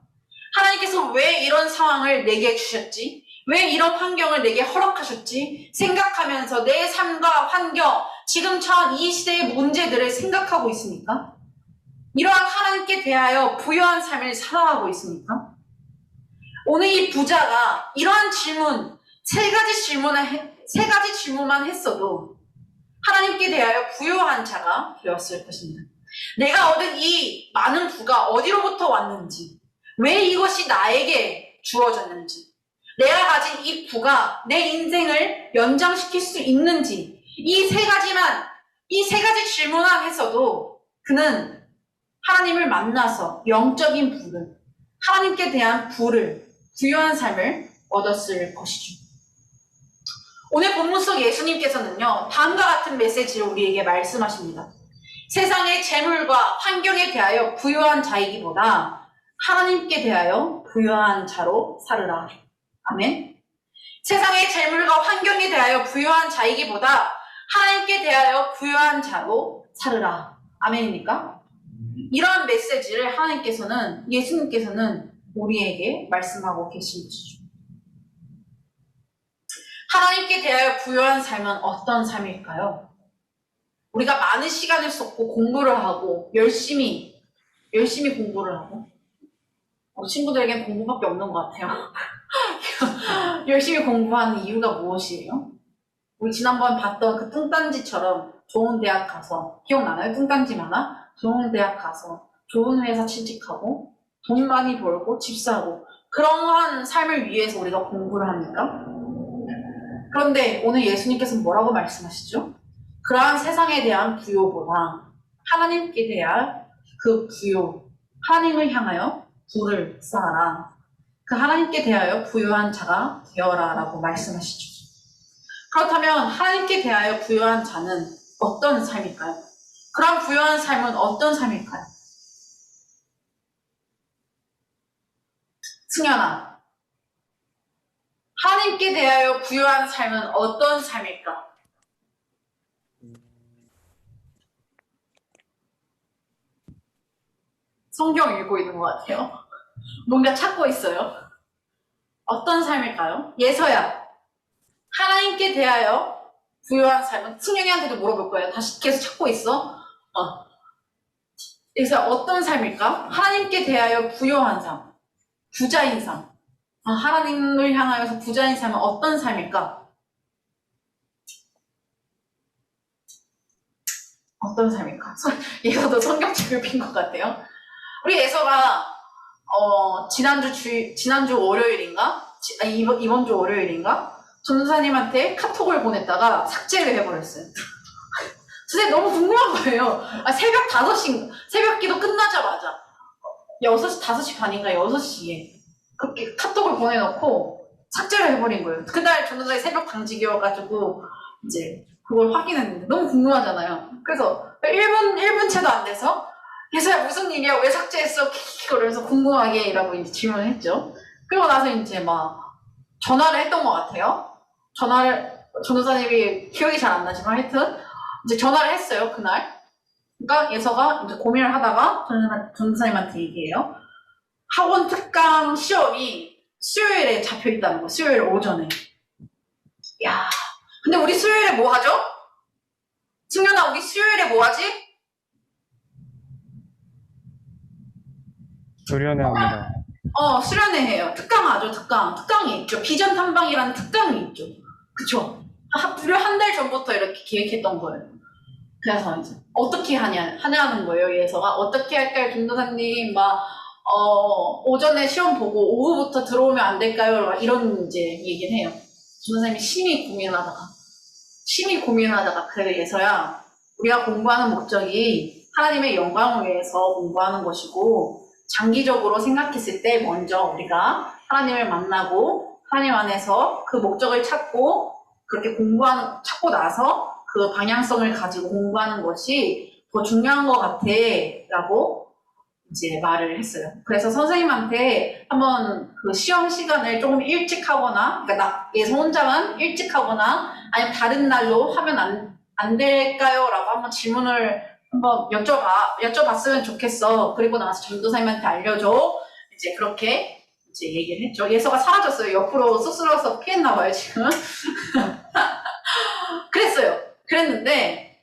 하나님께서 왜 이런 상황을 내게 주셨지? 왜 이런 환경을 내게 허락하셨지? 생각하면서 내 삶과 환경, 지금 처한 이 시대의 문제들을 생각하고 있습니까? 이러한 하나님께 대하여 부여한 삶을 살아가고 있습니까? 오늘 이 부자가 이러한 질문, 세 가지 질문만 했어도 하나님께 대하여 부여한 자가 되었을 것입니다. 내가 얻은 이 많은 부가 어디로부터 왔는지, 왜 이것이 나에게 주어졌는지, 내가 가진 이 부가 내 인생을 연장시킬 수 있는지, 이 세 가지 질문만 했어도 그는 하나님을 만나서 영적인 부를, 하나님께 대한 부를, 부여한 삶을 얻었을 것이죠. 오늘 본문 속 예수님께서는요, 다음과 같은 메시지를 우리에게 말씀하십니다. 세상의 재물과 환경에 대하여 부유한 자이기보다 하나님께 대하여 부유한 자로 살으라. 아멘. 세상의 재물과 환경에 대하여 부유한 자이기보다 하나님께 대하여 부유한 자로 살으라. 아멘입니까? 이러한 메시지를 예수님께서는 우리에게 말씀하고 계신 것이죠. 하나님께 대하여 부여한 삶은 어떤 삶일까요? 우리가 많은 시간을 쏟고 공부를 하고 열심히 공부를 하고 친구들에겐 공부밖에 없는 것 같아요. 열심히 공부하는 이유가 무엇이에요? 우리 지난번 봤던 그 뚱딴지처럼 좋은 대학 가서, 기억나나요? 뚱딴지 만화? 좋은 대학 가서 좋은 회사 취직하고 돈 많이 벌고 집 사고 그러한 삶을 위해서 우리가 공부를 합니까? 그런데 오늘 예수님께서는 뭐라고 말씀하시죠? 그러한 세상에 대한 부요보다 하나님께 대한 그 부요, 하나님을 향하여 부를 쌓아라. 그 하나님께 대하여 부요한 자가 되어라 라고 말씀하시죠. 그렇다면 하나님께 대하여 부요한 자는 어떤 삶일까요? 그런 부요한 삶은 어떤 삶일까요? 승현아, 하나님께 대하여 부요한 삶은 어떤 삶일까? 성경 읽고 있는 것 같아요. 뭔가 찾고 있어요. 어떤 삶일까요? 예서야, 하나님께 대하여 부요한 삶은 승현이한테도 물어볼 거예요. 다시 계속 찾고 있어. 그래서 어떤 삶일까? 하나님께 대하여 부요한 삶, 부자인 삶. 하나님을 향하여서 부자인 삶은 어떤 삶일까? 어떤 삶일까? 예서도 성경책을 핀 것 같아요. 우리 예서가 지난주 월요일인가? 이번 주 월요일인가? 전도사님한테 카톡을 보냈다가 삭제를 해버렸어요. 선생님 너무 궁금한 거예요. 새벽 5시, 새벽 기도 끝나자마자 5시 반인가 6시에 그렇게 카톡을 보내놓고 삭제를 해버린 거예요. 그날 전도사님 새벽 당직이어가지고 이제 그걸 확인했는데 너무 궁금하잖아요. 그래서 1분 채도 안 돼서 예서야 무슨 일이야? 왜 삭제했어? 그러면서 궁금하게 이라고 이제 질문을 했죠. 그리고 나서 이제 막 전화를 했던 것 같아요. 전도사님이 기억이 잘 안 나지만 하여튼 이제 전화를 했어요, 그날. 그러니까 예서가 이제 고민을 하다가 전도사님한테 얘기해요. 학원 특강 시험이 수요일에 잡혀 있다는 거, 수요일 오전에. 야, 근데 우리 수요일에 뭐 하죠? 승현아, 우리 수요일에 뭐 하지? 수련회 합니다. 수련회 해요. 특강 하죠, 특강. 특강이 있죠. 비전 탐방이라는 특강이 있죠. 그쵸? 무려 한 달 전부터 이렇게 기획했던 거예요. 그래서 이제 어떻게 하냐는 거예요, 예서가. 어떻게 할까요, 김도사님? 오전에 시험 보고 오후부터 들어오면 안 될까요? 이런 이제 얘기를 해요. 전도사님이 심히 고민하다가 그래, 예서야, 우리가 공부하는 목적이 하나님의 영광을 위해서 공부하는 것이고, 장기적으로 생각했을 때 먼저 우리가 하나님을 만나고 하나님 안에서 그 목적을 찾고 그렇게 찾고 나서 그 방향성을 가지고 공부하는 것이 더 중요한 것 같아 라고 이제 말을 했어요. 그래서 선생님한테 한번 그 시험 시간을 조금 일찍 하거나, 그러니까 예서 혼자만 일찍 하거나, 아니면 다른 날로 하면 안 될까요? 라고 한번 질문을 한번 여쭤봤으면 좋겠어. 그리고 나서 전도사님한테 알려줘. 이제 그렇게 이제 얘기를 했죠. 예서가 사라졌어요. 옆으로 쑥스러워서 피했나봐요, 지금. 그랬는데,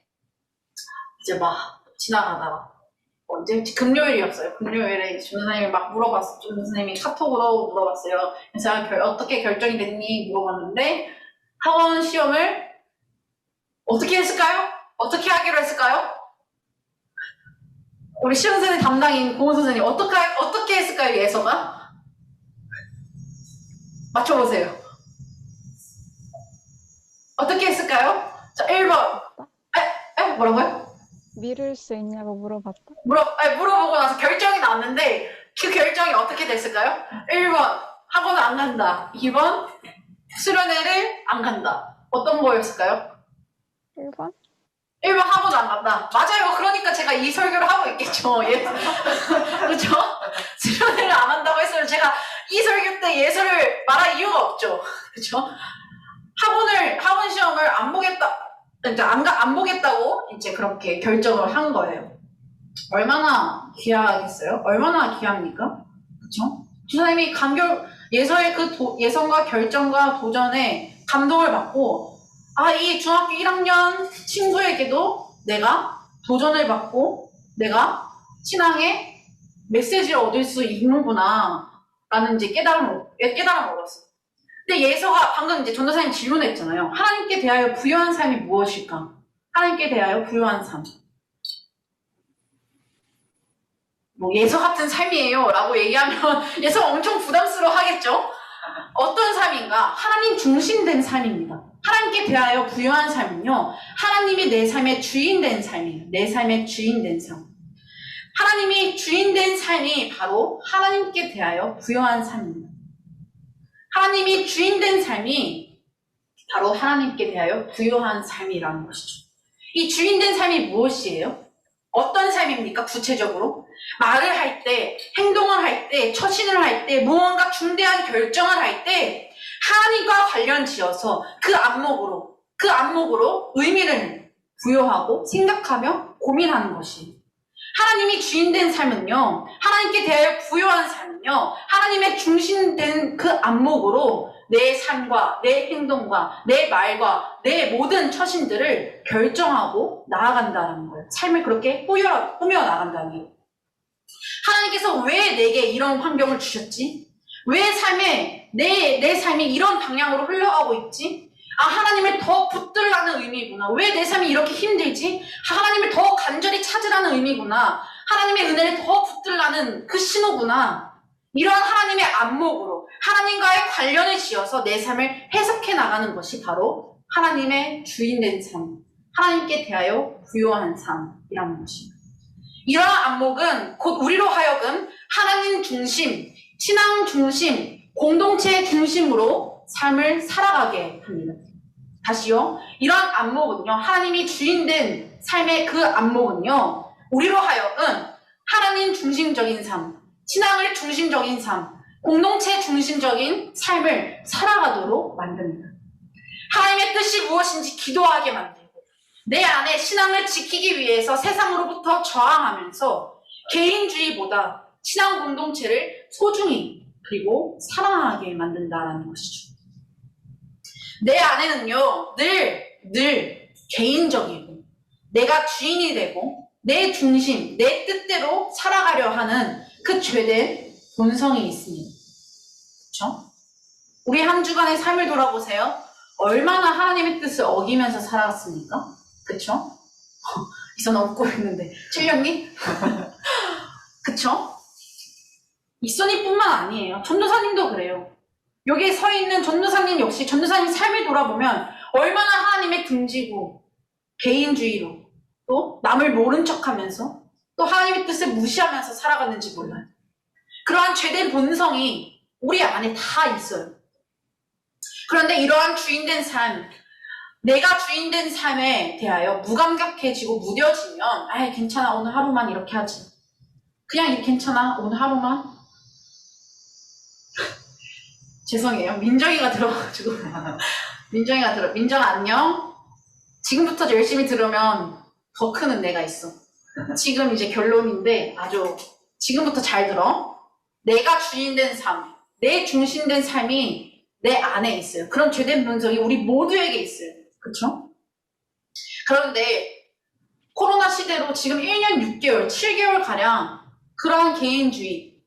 이제 막 지나가다가, 언제 금요일이었어요. 금요일에 전도사님이 막 물어봤어요. 전도사님이 카톡으로 물어봤어요. 제가 어떻게 결정이 됐니? 물어봤는데 학원 시험을 어떻게 했을까요? 어떻게 하기로 했을까요? 우리 시험 선생님 담당인 고은 선생님 어떻게 했을까요? 예서가? 맞춰보세요. 어떻게 했을까요? 자, 1번. 뭐라고요? 미룰 수 있냐고 물어봤다. 물어보고 나서 결정이 났는데 그 결정이 어떻게 됐을까요? 1번 학원 안 간다. 2번 수련회를 안 간다. 어떤 거였을까요? 1번? 1번 학원 안 간다. 맞아요. 그러니까 제가 이 설교를 하고 있겠죠. 그렇죠? 수련회를 안 한다고 했으면 제가 이 설교 때 예서를 말할 이유가 없죠. 그렇죠? 학원 시험을 안 보겠다. 이제 안 보겠다고 이제 그렇게 결정을 한 거예요. 얼마나 귀하겠어요? 얼마나 귀합니까? 그쵸? 주사님이 예서의 예선과 결정과 도전에 감동을 받고, 이 중학교 1학년 친구에게도 내가 도전을 받고, 내가 신앙의 메시지를 얻을 수 있는구나, 라는 이제 깨달음을 얻었어요. 근데 예서가 방금 이제 전도사님 질문했잖아요. 하나님께 대하여 부요한 삶이 무엇일까? 하나님께 대하여 부요한 삶. 뭐 예서 같은 삶이에요 라고 얘기하면 예서가 엄청 부담스러워 하겠죠? 어떤 삶인가? 하나님 중심된 삶입니다. 하나님께 대하여 부요한 삶은요, 하나님이 내 삶의 주인된 삶이에요. 내 삶의 주인된 삶. 하나님이 주인된 삶이 바로 하나님께 대하여 부요한 삶입니다. 하나님이 주인된 삶이 바로 하나님께 대하여 부요한 삶이라는 것이죠. 이 주인된 삶이 무엇이에요? 어떤 삶입니까? 구체적으로 말을 할 때, 행동을 할 때, 처신을 할 때, 무언가 중대한 결정을 할 때 하나님과 관련 지어서 그 안목으로 의미를 부여하고 생각하며 고민하는 것이에요. 하나님이 주인된 삶은요, 하나님께 대하여 부요한 삶은요, 하나님의 중심된 그 안목으로 내 삶과 내 행동과 내 말과 내 모든 처신들을 결정하고 나아간다는 거예요. 삶을 그렇게 꾸며 나간다는 거예요. 하나님께서 왜 내게 이런 환경을 주셨지? 왜 내 삶이 이런 방향으로 흘러가고 있지? 하나님을 더 붙들라는 의미구나. 왜 내 삶이 이렇게 힘들지? 하나님을 더 간절히 찾으라는 의미구나. 하나님의 은혜를 더 붙들라는 그 신호구나. 이러한 하나님의 안목으로 하나님과의 관련을 지어서 내 삶을 해석해 나가는 것이 바로 하나님의 주인된 삶, 하나님께 대하여 부요한 삶이라는 것입니다. 이러한 안목은 곧 우리로 하여금 하나님 중심, 신앙 중심, 공동체 중심으로 삶을 살아가게 합니다. 다시요. 이러한 안목은요, 하나님이 주인된 삶의 그 안목은요, 우리로 하여금 하나님 중심적인 삶, 신앙을 중심적인 삶, 공동체 중심적인 삶을 살아가도록 만듭니다. 하나님의 뜻이 무엇인지 기도하게 만들고, 내 안에 신앙을 지키기 위해서 세상으로부터 저항하면서 개인주의보다 신앙 공동체를 소중히 그리고 사랑하게 만든다는 것이죠. 내 안에는요, 늘 개인적이고, 내가 주인이 되고, 내 중심, 내 뜻대로 살아가려 하는 그 죄된 본성이 있습니다. 그렇죠? 우리 한 주간의 삶을 돌아보세요. 얼마나 하나님의 뜻을 어기면서 살아갔습니까? 그렇죠? 이선 웃고 있는데 찔렸니? 그렇죠? 이선이뿐만 아니에요. 전도사님도 그래요. 여기에 서 있는 전도사님 역시 전도사님 삶을 돌아보면 얼마나 하나님의 등지고 개인주의로 또 남을 모른 척하면서 또 하나님의 뜻을 무시하면서 살아갔는지 몰라요. 그러한 죄된 본성이 우리 안에 다 있어요. 그런데 이러한 주인된 삶, 내가 주인된 삶에 대하여 무감각해지고 무뎌지면 괜찮아, 오늘 하루만 이렇게 하지. 그냥 괜찮아. 오늘 하루만. 죄송해요. 민정이가 들어가지고. 민정 안녕. 지금부터 열심히 들으면 더 크는 내가 있어. 지금 이제 결론인데 아주 지금부터 잘 들어. 내가 주인된 삶, 내 중심된 삶이 내 안에 있어요. 그런 죄된 분석이 우리 모두에게 있어요. 그쵸? 그런데 코로나 시대로 지금 1년 6개월, 7개월 가량 그러한 개인주의,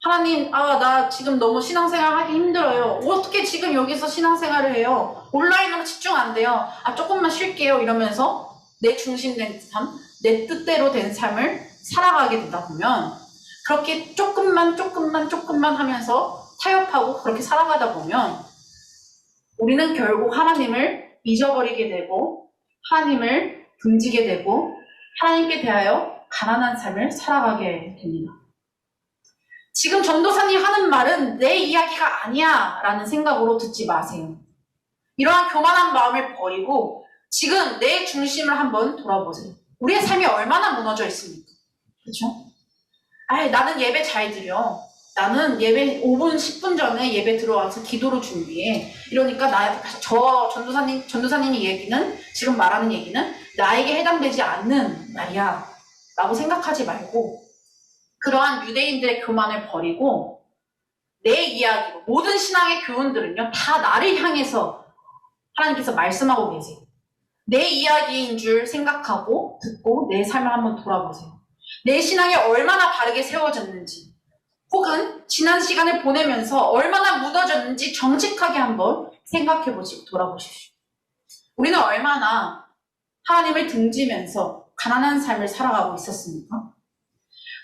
하나님, 나 지금 너무 신앙생활 하기 힘들어요. 어떻게 지금 여기서 신앙생활을 해요? 온라인으로 집중 안 돼요. 조금만 쉴게요. 이러면서 내 중심된 삶, 내 뜻대로 된 삶을 살아가게 되다 보면 그렇게 조금만 하면서 타협하고 그렇게 살아가다 보면 우리는 결국 하나님을 잊어버리게 되고 하나님을 등지게 되고 하나님께 대하여 가난한 삶을 살아가게 됩니다. 지금 전도사님 하는 말은 내 이야기가 아니야 라는 생각으로 듣지 마세요. 이러한 교만한 마음을 버리고 지금 내 중심을 한번 돌아보세요. 우리의 삶이 얼마나 무너져 있습니까? 그렇죠? 나는 예배 잘 드려. 나는 예배 5분, 10분 전에 예배 들어와서 기도로 준비해. 이러니까 전도사님이 얘기는, 지금 말하는 얘기는 나에게 해당되지 않는 말이야. 라고 생각하지 말고, 그러한 유대인들의 교만을 버리고, 내 이야기로, 모든 신앙의 교훈들은요, 다 나를 향해서 하나님께서 말씀하고 계세요. 내 이야기인 줄 생각하고, 듣고, 내 삶을 한번 돌아보세요. 내 신앙이 얼마나 바르게 세워졌는지, 혹은 지난 시간을 보내면서 얼마나 무너졌는지 정직하게 한번 생각해보시고 돌아보십시오. 우리는 얼마나 하나님을 등지면서 가난한 삶을 살아가고 있었습니까?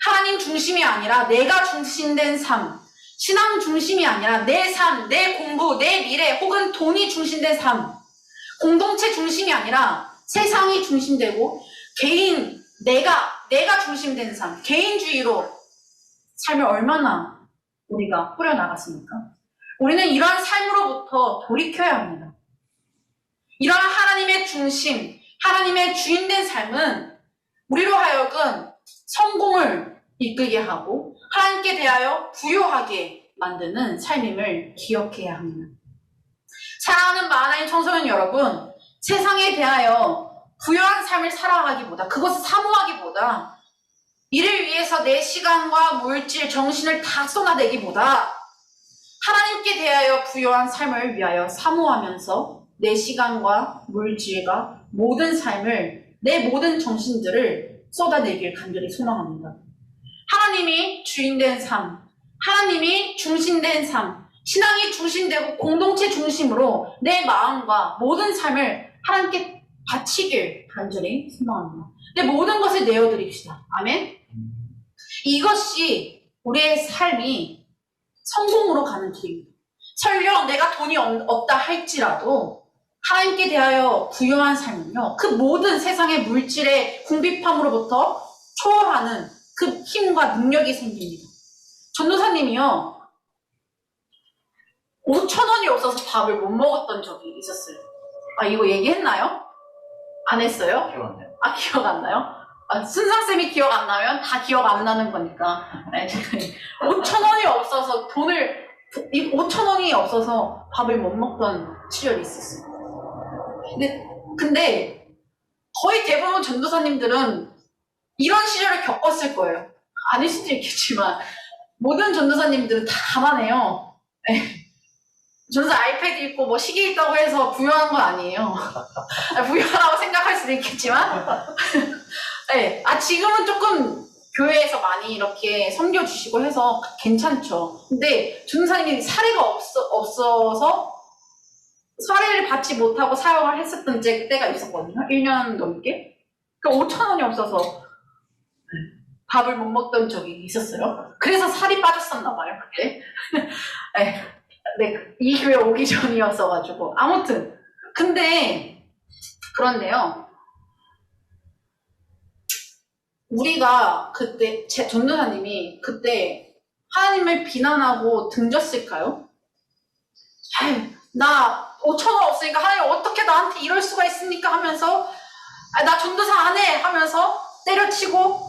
하나님 중심이 아니라 내가 중심된 삶, 신앙 중심이 아니라 내 삶, 내 공부, 내 미래, 혹은 돈이 중심된 삶, 공동체 중심이 아니라 세상이 중심되고 개인, 내가 중심된 삶, 개인주의로 삶을 얼마나 우리가 꾸려나갔습니까? 우리는 이러한 삶으로부터 돌이켜야 합니다. 이러한 하나님의 중심, 하나님의 주인된 삶은 우리로 하여금 성공을 이끌게 하고 하나님께 대하여 부요하게 만드는 삶임을 기억해야 합니다. 사랑하는 하나님 청소년 여러분, 세상에 대하여 부요한 삶을 살아가기보다, 그것을 사모하기보다, 이를 위해서 내 시간과 물질, 정신을 다 쏟아내기보다 하나님께 대하여 부요한 삶을 위하여 사모하면서 내 시간과 물질과 모든 삶을, 내 모든 정신들을 쏟아내길 간절히 소망합니다. 하나님이 주인된 삶, 하나님이 중심된 삶, 신앙이 중심되고 공동체 중심으로 내 마음과 모든 삶을 하나님께 바치길 간절히 소망합니다. 내 모든 것을 내어드립시다. 아멘. 이것이 우리의 삶이 성공으로 가는 길입니다. 설령 내가 돈이 없다 할지라도 하나님께 대하여 부유한 삶은요, 그 모든 세상의 물질의 궁핍함으로부터 초월하는 그 힘과 능력이 생깁니다. 전도사님이요, 5,000원이 없어서 밥을 못 먹었던 적이 있었어요. 이거 얘기했나요? 안 했어요? 기억 안 나요. 기억 안 나요? 순상쌤이 기억 안 나면 다 기억 안 나는 거니까. 5,000원이 없어서 5,000원이 없어서 밥을 못 먹던 시절이 있었어요. 근데 거의 대부분 전도사님들은 이런 시절을 겪었을 거예요. 아닐 수도 있겠지만 모든 전도사님들은 다 감안해요. 전도사 아이패드 있고 뭐 시계 있다고 해서 부유한 건 아니에요. 부유하다고 생각할 수도 있겠지만 네. 지금은 조금 교회에서 많이 이렇게 섬겨주시고 해서 괜찮죠. 근데 전도사님이 사례가 없어서 사례를 받지 못하고 사역을 했었던 때가 있었거든요. 1년 넘게. 5,000원이 없어서 밥을 못 먹던 적이 있었어요. 그래서 살이 빠졌었나 봐요, 그때. 네, 이 교회 오기 전이었어가지고. 아무튼. 그런데요. 우리가 그때, 전도사님이 그때 하나님을 비난하고 등졌을까요? 나 5,000원 없으니까 하나님 어떻게 나한테 이럴 수가 있습니까? 하면서 나 전도사 안 해! 하면서 때려치고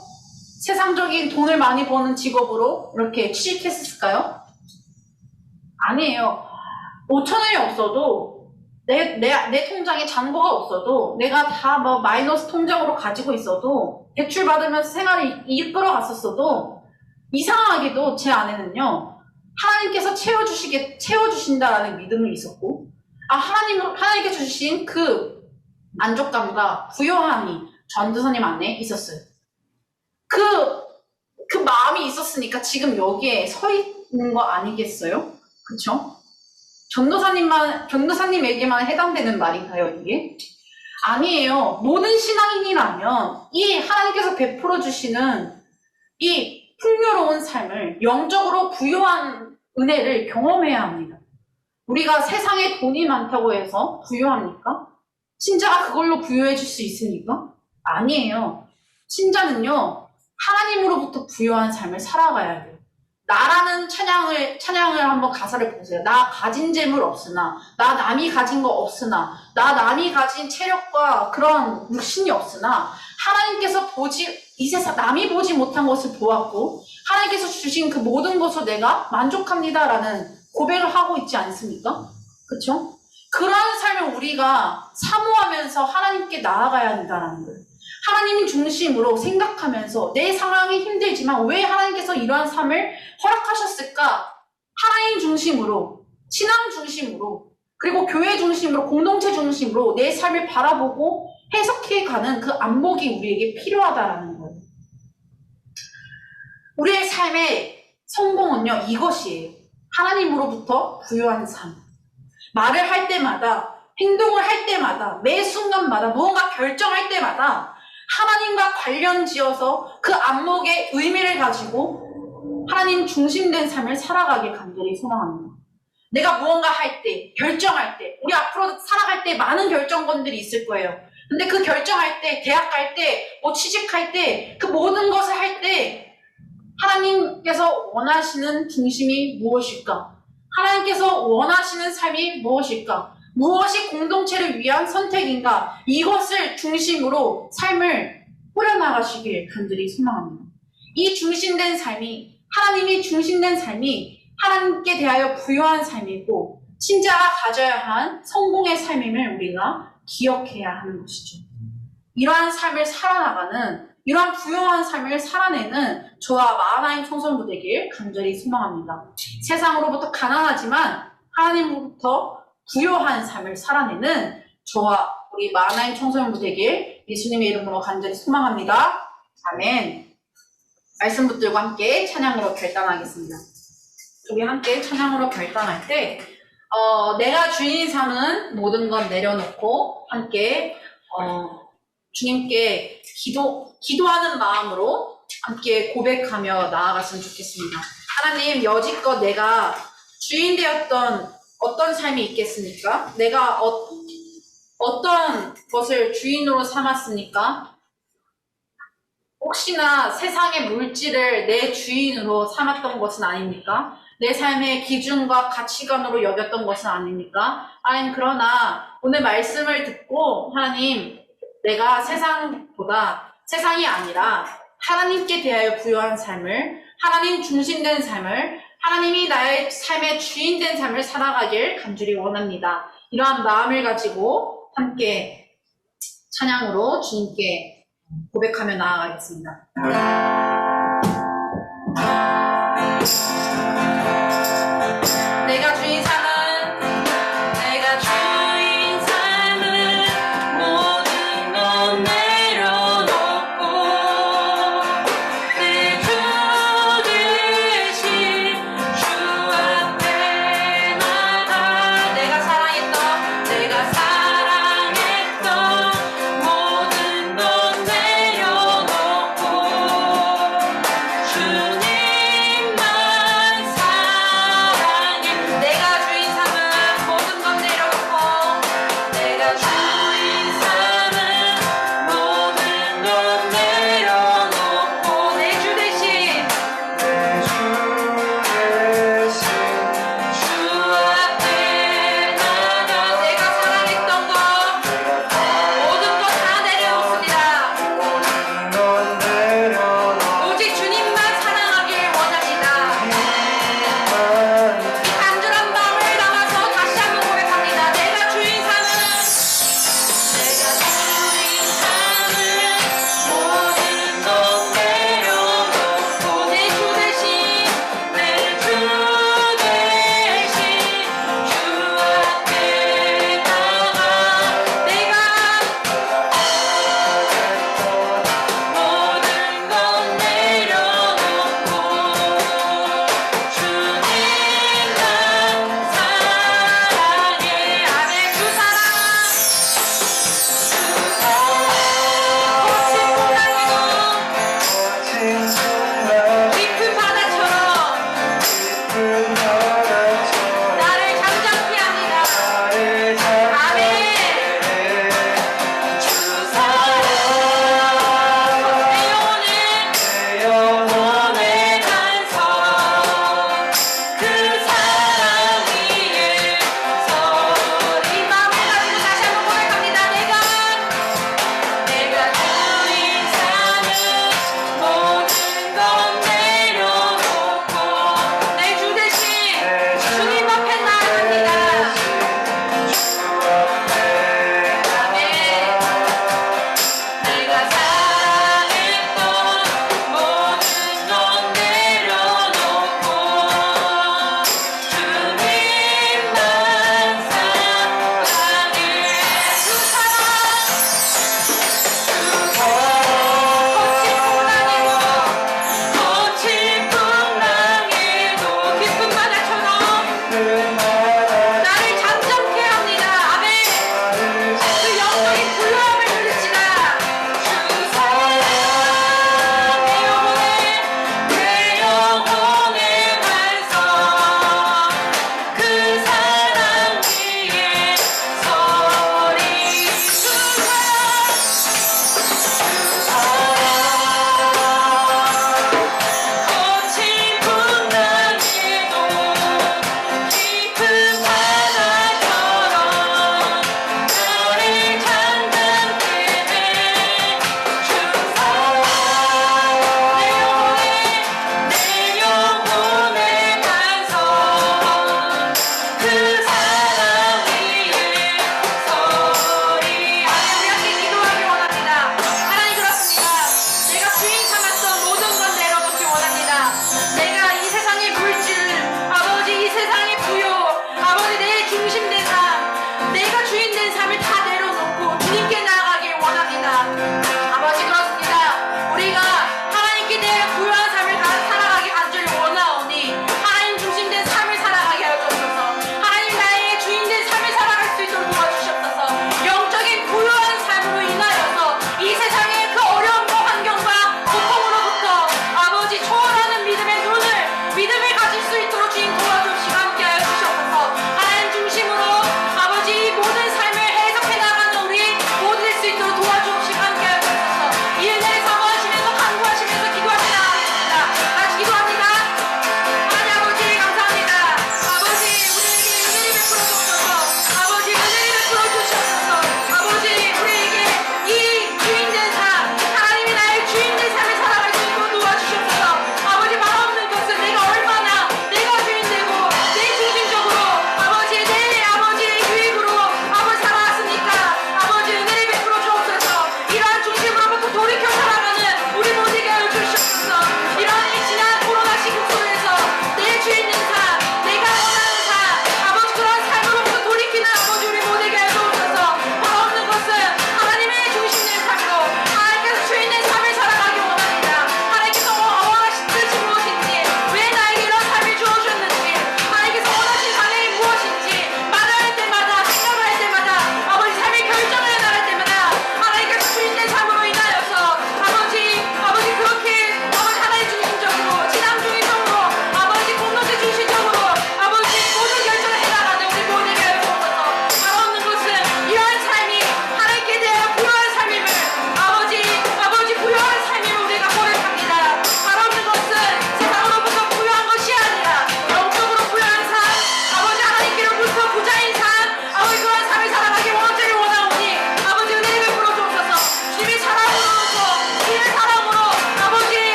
세상적인 돈을 많이 버는 직업으로 이렇게 취직했을까요? 아니에요. 5천 원이 없어도 내 통장에 잔고가 없어도 내가 다 뭐 마이너스 통장으로 가지고 있어도 대출 받으면서 생활을 이끌어 갔었어도 이상하게도 제 안에는요 하나님께서 채워주신다라는 믿음이 있었고 하나님께서 주신 그 만족감과 부요함이 전도사님 안에 있었어요. 그 마음이 있었으니까 지금 여기에 서 있는 거 아니겠어요? 그쵸? 전도사님에게만 해당되는 말인가요, 이게? 아니에요. 모든 신앙인이라면 이 하나님께서 베풀어 주시는 이 풍요로운 삶을 영적으로 부유한 은혜를 경험해야 합니다. 우리가 세상에 돈이 많다고 해서 부유합니까? 신자가 그걸로 부유해질 수 있습니까? 아니에요. 신자는요, 하나님으로부터 부유한 삶을 살아가야 돼요. 나라는 찬양을 한번 가사를 보세요. 나 가진 재물 없으나, 나 남이 가진 거 없으나, 나 남이 가진 체력과 그런 육신이 없으나, 하나님께서 이 세상 남이 보지 못한 것을 보았고, 하나님께서 주신 그 모든 것을 내가 만족합니다라는 고백을 하고 있지 않습니까? 그쵸? 그러한 삶을 우리가 사모하면서 하나님께 나아가야 한다는 거예요. 하나님 중심으로 생각하면서 내 상황이 힘들지만 왜 하나님께서 이러한 삶을 허락하셨을까? 하나님 중심으로, 신앙 중심으로, 그리고 교회 중심으로, 공동체 중심으로 내 삶을 바라보고 해석해가는 그 안목이 우리에게 필요하다라는 거예요. 우리의 삶의 성공은요, 이것이에요. 하나님으로부터 부유한 삶. 말을 할 때마다, 행동을 할 때마다, 매 순간마다, 무언가 결정할 때마다 하나님과 관련 지어서 그 안목의 의미를 가지고 하나님 중심된 삶을 살아가길 간절히 소망합니다. 내가 무언가 할 때, 결정할 때, 우리 앞으로 살아갈 때 많은 결정권들이 있을 거예요. 근데 그 결정할 때, 대학 갈 때, 뭐 취직할 때, 그 모든 것을 할 때 하나님께서 원하시는 중심이 무엇일까? 하나님께서 원하시는 삶이 무엇일까? 무엇이 공동체를 위한 선택인가? 이것을 중심으로 삶을 꾸려나가시길 간절히 소망합니다. 이 중심된 삶이, 하나님이 중심된 삶이 하나님께 대하여 부유한 삶이고 신자가 가져야 한 성공의 삶임을 우리가 기억해야 하는 것이죠. 이러한 삶을 살아나가는, 이러한 부유한 삶을 살아내는 저와 마하나임 청소년부 되길 간절히 소망합니다. 세상으로부터 가난하지만 하나님으로부터 부요한 삶을 살아내는 저와 우리 마하나임 청소년부 되길 예수님의 이름으로 간절히 소망합니다. 아멘. 말씀 붙들고 함께 찬양으로 결단하겠습니다. 우리 함께 찬양으로 결단할 때 내가 주인이 삼은 모든 건 내려놓고 함께 주님께 기도하는 마음으로 함께 고백하며 나아갔으면 좋겠습니다. 하나님, 여지껏 내가 주인 되었던 어떤 삶이 있겠습니까? 내가 어떤 것을 주인으로 삼았습니까? 혹시나 세상의 물질을 내 주인으로 삼았던 것은 아닙니까? 내 삶의 기준과 가치관으로 여겼던 것은 아닙니까? 하나님, 그러나 오늘 말씀을 듣고 하나님, 내가 세상이 아니라 하나님께 대하여 부유한 삶을, 하나님 중심된 삶을, 하나님이 나의 삶의 주인된 삶을 살아가길 간절히 원합니다. 이러한 마음을 가지고 함께 찬양으로 주님께 고백하며 나아가겠습니다. 내가 주인 삼은 모든 건 내려놓고 내 주 되신 주 앞에 나가 내가 사랑했던 모든 건 내려놓고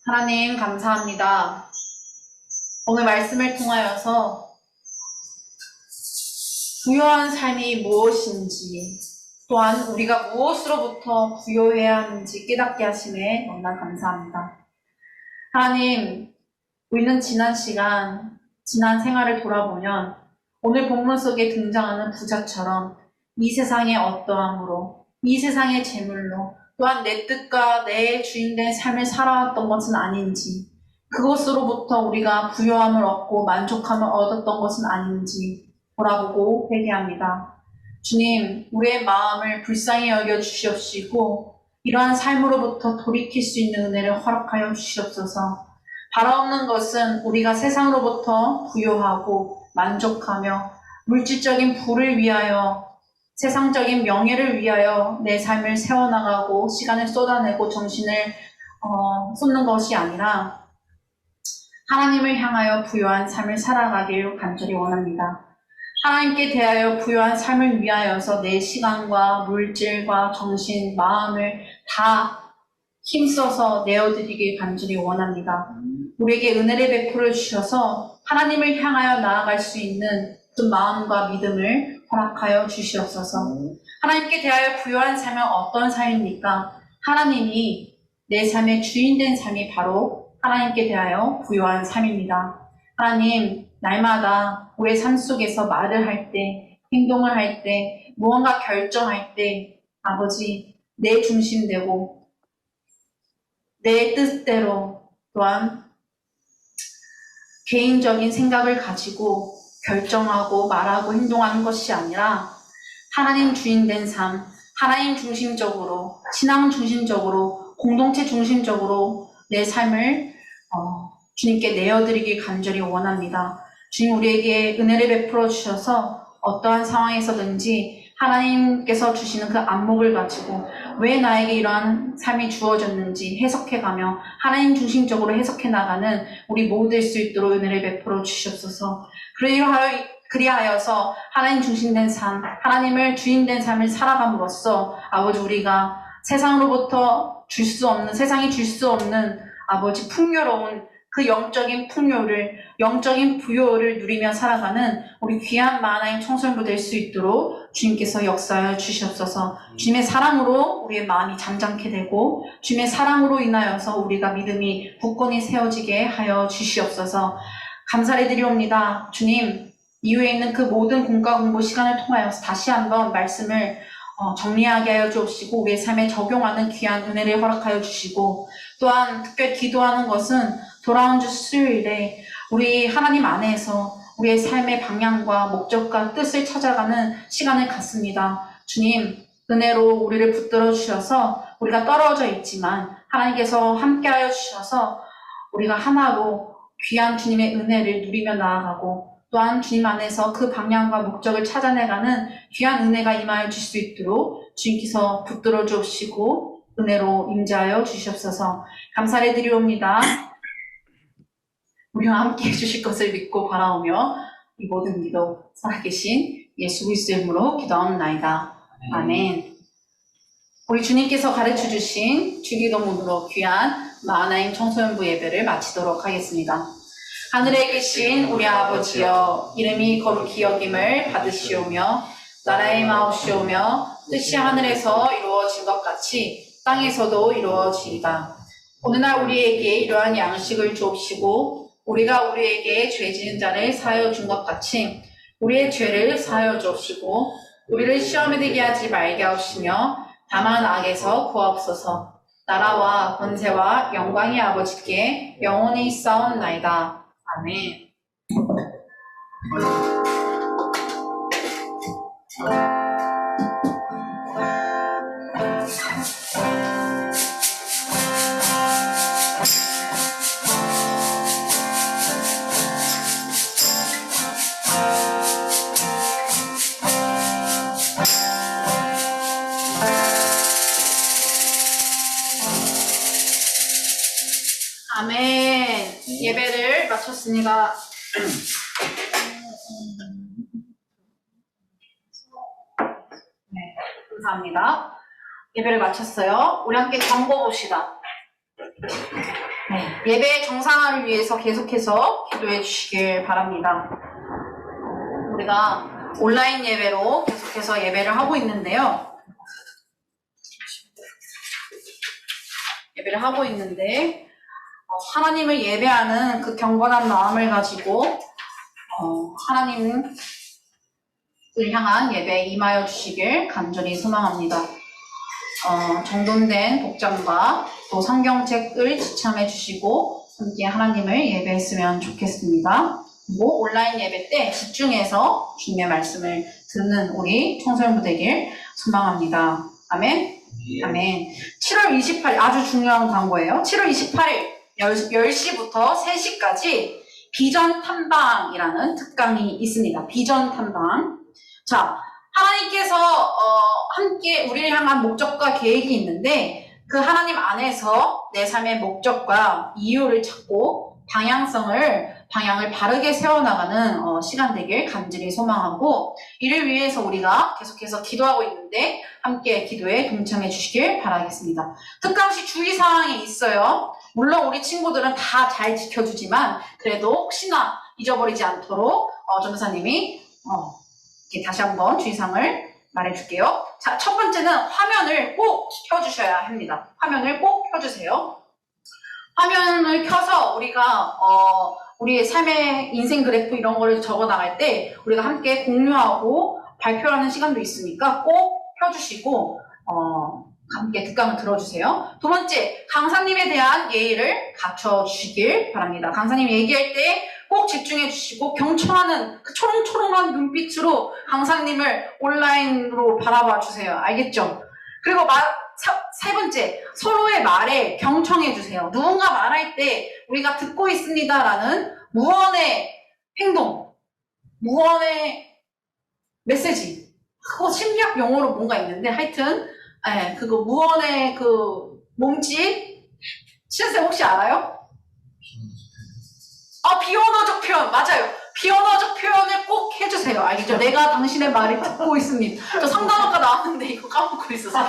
하나님 감사합니다. 오늘 말씀을 통하여서 부요한 삶이 무엇인지 또한 우리가 무엇으로부터 부요해야 하는지 깨닫게 하심에 너무나 감사합니다. 하나님, 우리는 지난 시간, 지난 생활을 돌아보면 오늘 본문 속에 등장하는 부자처럼 이 세상의 어떠함으로, 이 세상의 재물로, 또한 내 뜻과 내 주인된 삶을 살아왔던 것은 아닌지, 그것으로부터 우리가 부요함을 얻고 만족함을 얻었던 것은 아닌지 돌아보고 회개합니다. 주님, 우리의 마음을 불쌍히 여겨 주시옵시고 이러한 삶으로부터 돌이킬 수 있는 은혜를 허락하여 주시옵소서. 바라옵는 것은 우리가 세상으로부터 부요하고 만족하며 물질적인 부를 위하여 세상적인 명예를 위하여 내 삶을 세워나가고 시간을 쏟아내고 정신을 쏟는 것이 아니라 하나님을 향하여 부요한 삶을 살아가길 간절히 원합니다. 하나님께 대하여 부요한 삶을 위하여서 내 시간과 물질과 정신, 마음을 다 힘써서 내어드리길 간절히 원합니다. 우리에게 은혜를 베풀어 주셔서 하나님을 향하여 나아갈 수 있는 그 마음과 믿음을 허락하여 주시옵소서. 하나님께 대하여 부요한 삶은 어떤 삶입니까? 하나님이 내 삶의 주인된 삶이 바로 하나님께 대하여 부요한 삶입니다. 하나님, 날마다 우리의 삶 속에서 말을 할 때, 행동을 할 때, 무언가 결정할 때, 아버지, 내 중심되고, 내 뜻대로 또한 개인적인 생각을 가지고 결정하고 말하고 행동하는 것이 아니라 하나님 주인된 삶, 하나님 중심적으로, 신앙 중심적으로, 공동체 중심적으로 내 삶을 주님께 내어드리길 간절히 원합니다. 주님, 우리에게 은혜를 베풀어 주셔서 어떠한 상황에서든지 하나님께서 주시는 그 안목을 가지고 왜 나에게 이러한 삶이 주어졌는지 해석해가며 하나님 중심적으로 해석해 나가는 우리 모두 될 수 있도록 은혜를 베풀어 주시옵소서. 그리하여서 하나님 중심된 삶, 하나님을 주인된 삶을 살아감으로써 아버지, 우리가 세상으로부터 줄 수 없는, 세상이 줄 수 없는 아버지 풍요로운 그 영적인 풍요를, 영적인 부요를 누리며 살아가는 우리 귀한 하나님 청소년부 될 수 있도록 주님께서 역사하여 주시옵소서. 주님의 사랑으로 우리의 마음이 잠잠케 되고 주님의 사랑으로 인하여서 우리가 믿음이 굳건히 세워지게 하여 주시옵소서. 감사를 드리옵니다. 주님, 이후에 있는 그 모든 공과 공부 시간을 통하여서 다시 한번 말씀을 정리하게 하여 주옵시고 우리의 삶에 적용하는 귀한 은혜를 허락하여 주시고, 또한 특별히 기도하는 것은 돌아온 주 수요일에 우리 하나님 안에서 우리의 삶의 방향과 목적과 뜻을 찾아가는 시간을 갖습니다. 주님, 은혜로 우리를 붙들어 주셔서 우리가 떨어져 있지만 하나님께서 함께하여 주셔서 우리가 하나로 귀한 주님의 은혜를 누리며 나아가고, 또한 주님 안에서 그 방향과 목적을 찾아내가는 귀한 은혜가 임하여 주실 수 있도록 주님께서 붙들어 주시고 은혜로 임재하여 주시옵소서. 감사를 드리옵니다. 우리와 함께 해주실 것을 믿고 바라오며 이 모든 기도 살아계신 예수 그리스도의 이름으로 기도하옵나이다. 아멘. 우리 주님께서 가르쳐 주신 주기도문으로 귀한 마하나임 청소년부 예배를 마치도록 하겠습니다. 하늘에 계신 우리 아버지여, 이름이 거룩히 여김을 받으시오며 나라의 마옵시오며 뜻이 하늘에서 이루어진 것 같이 땅에서도 이루어지이다. 오늘날 우리에게 이러한 양식을 주옵시고 우리가 우리에게 죄 지은 자를 사하여 준 것 같이 우리의 죄를 사하여 주옵시고 우리를 시험에 들게 하지 말게 하옵시며 다만 악에서 구하옵소서. 나라와 권세와 영광이 아버지께 영원히 있사옵나이다. 아멘. 아멘. 예배를 마쳤습니다. 네, 감사합니다. 예배를 마쳤어요. 우리 함께 경고 봅시다. 네. 네, 예배 정상화를 위해서 계속해서 기도해 주시길 바랍니다. 우리가 온라인 예배로 계속해서 예배를 하고 있는데요. 예배를 하고 있는데 하나님을 예배하는 그 경건한 마음을 가지고 하나님을 향한 예배에 임하여 주시길 간절히 소망합니다. 정돈된 복장과 또 성경책을 지참해 주시고 함께 하나님을 예배했으면 좋겠습니다. 그리고 온라인 예배 때 집중해서 주님의 말씀을 듣는 우리 청소년부 되길 소망합니다. 아멘. 아멘. 7월 28일 아주 중요한 광고예요. 7월 28일 10시부터 3시까지 비전 탐방이라는 특강이 있습니다. 비전 탐방. 자, 하나님께서 함께 우리를 향한 목적과 계획이 있는데 그 하나님 안에서 내 삶의 목적과 이유를 찾고 방향을 바르게 세워나가는 시간 되길 간절히 소망하고 이를 위해서 우리가 계속해서 기도하고 있는데 함께 기도에 동참해 주시길 바라겠습니다. 특강시 주의사항이 있어요. 물론 우리 친구들은 다 잘 지켜주지만 그래도 혹시나 잊어버리지 않도록 전도사님이 이렇게 다시 한번 주의사항을 말해줄게요. 자, 첫 번째는 화면을 꼭 켜주셔야 합니다. 화면을 꼭 켜주세요. 화면을 켜서 우리가 우리의 삶의 인생 그래프 이런 거를 적어 나갈 때 우리가 함께 공유하고 발표하는 시간도 있으니까 꼭 켜주시고 함께 특강을 들어주세요. 두 번째, 강사님에 대한 예의를 갖춰주시길 바랍니다. 강사님 얘기할 때 꼭 집중해 주시고 경청하는 그 초롱초롱한 눈빛으로 강사님을 온라인으로 바라봐 주세요. 알겠죠? 그리고 세 번째, 서로의 말에 경청해 주세요. 누군가 말할 때 우리가 듣고 있습니다라는 무언의 행동, 무언의 메시지, 그거 심리학 용어로 뭔가 있는데 하여튼 그거 무언의 그 몸짓, 신쌤 혹시 알아요? 비언어적 표현, 맞아요. 비언어적 표현을 꼭 해주세요. 알겠죠? 내가 당신의 말을 듣고 있습니다. 저 상담학과 나왔는데 이거 까먹고 있었어요.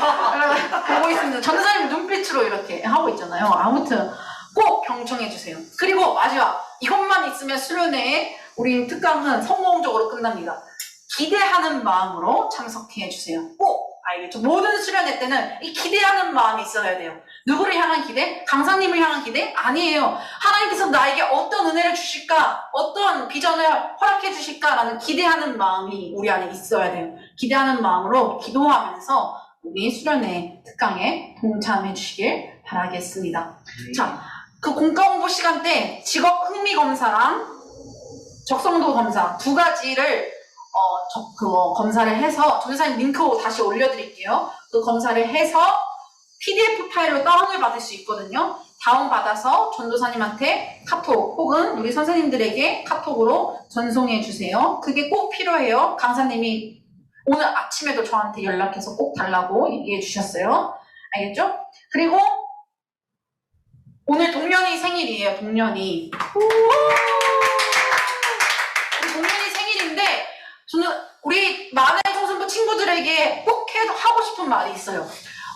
보고 있습니다. 전도사님 눈빛으로 이렇게 하고 있잖아요. 아무튼 꼭 경청해주세요. 그리고 마지막, 이것만 있으면 수련회에 우리 특강은 성공적으로 끝납니다. 기대하는 마음으로 참석해주세요. 꼭! 알겠죠? 모든 수련회 때는 이 기대하는 마음이 있어야 돼요. 누구를 향한 기대? 강사님을 향한 기대? 아니에요. 하나님께서 나에게 어떤 은혜를 주실까? 어떤 비전을 허락해 주실까라는 기대하는 마음이 우리 안에 있어야 돼요. 기대하는 마음으로 기도하면서 우리 수련회 특강에 동참해 주시길 바라겠습니다. 자, 그 공과 공부 시간 때 직업 흥미 검사랑 적성도 검사 두 가지를 그거 검사를 해서 전도사님 링크 다시 올려드릴게요. 그 검사를 해서 PDF 파일로 다운을 받을 수 있거든요. 다운받아서 전도사님한테 카톡 혹은 우리 선생님들에게 카톡으로 전송해 주세요. 그게 꼭 필요해요. 강사님이 오늘 아침에도 저한테 연락해서 꼭 달라고 얘기해 주셨어요. 알겠죠? 그리고 오늘 동련이 생일이에요. 동련이. 우리 동련이 생일인데 저는 우리 많은 청소년부 친구들에게 꼭 하고 싶은 말이 있어요.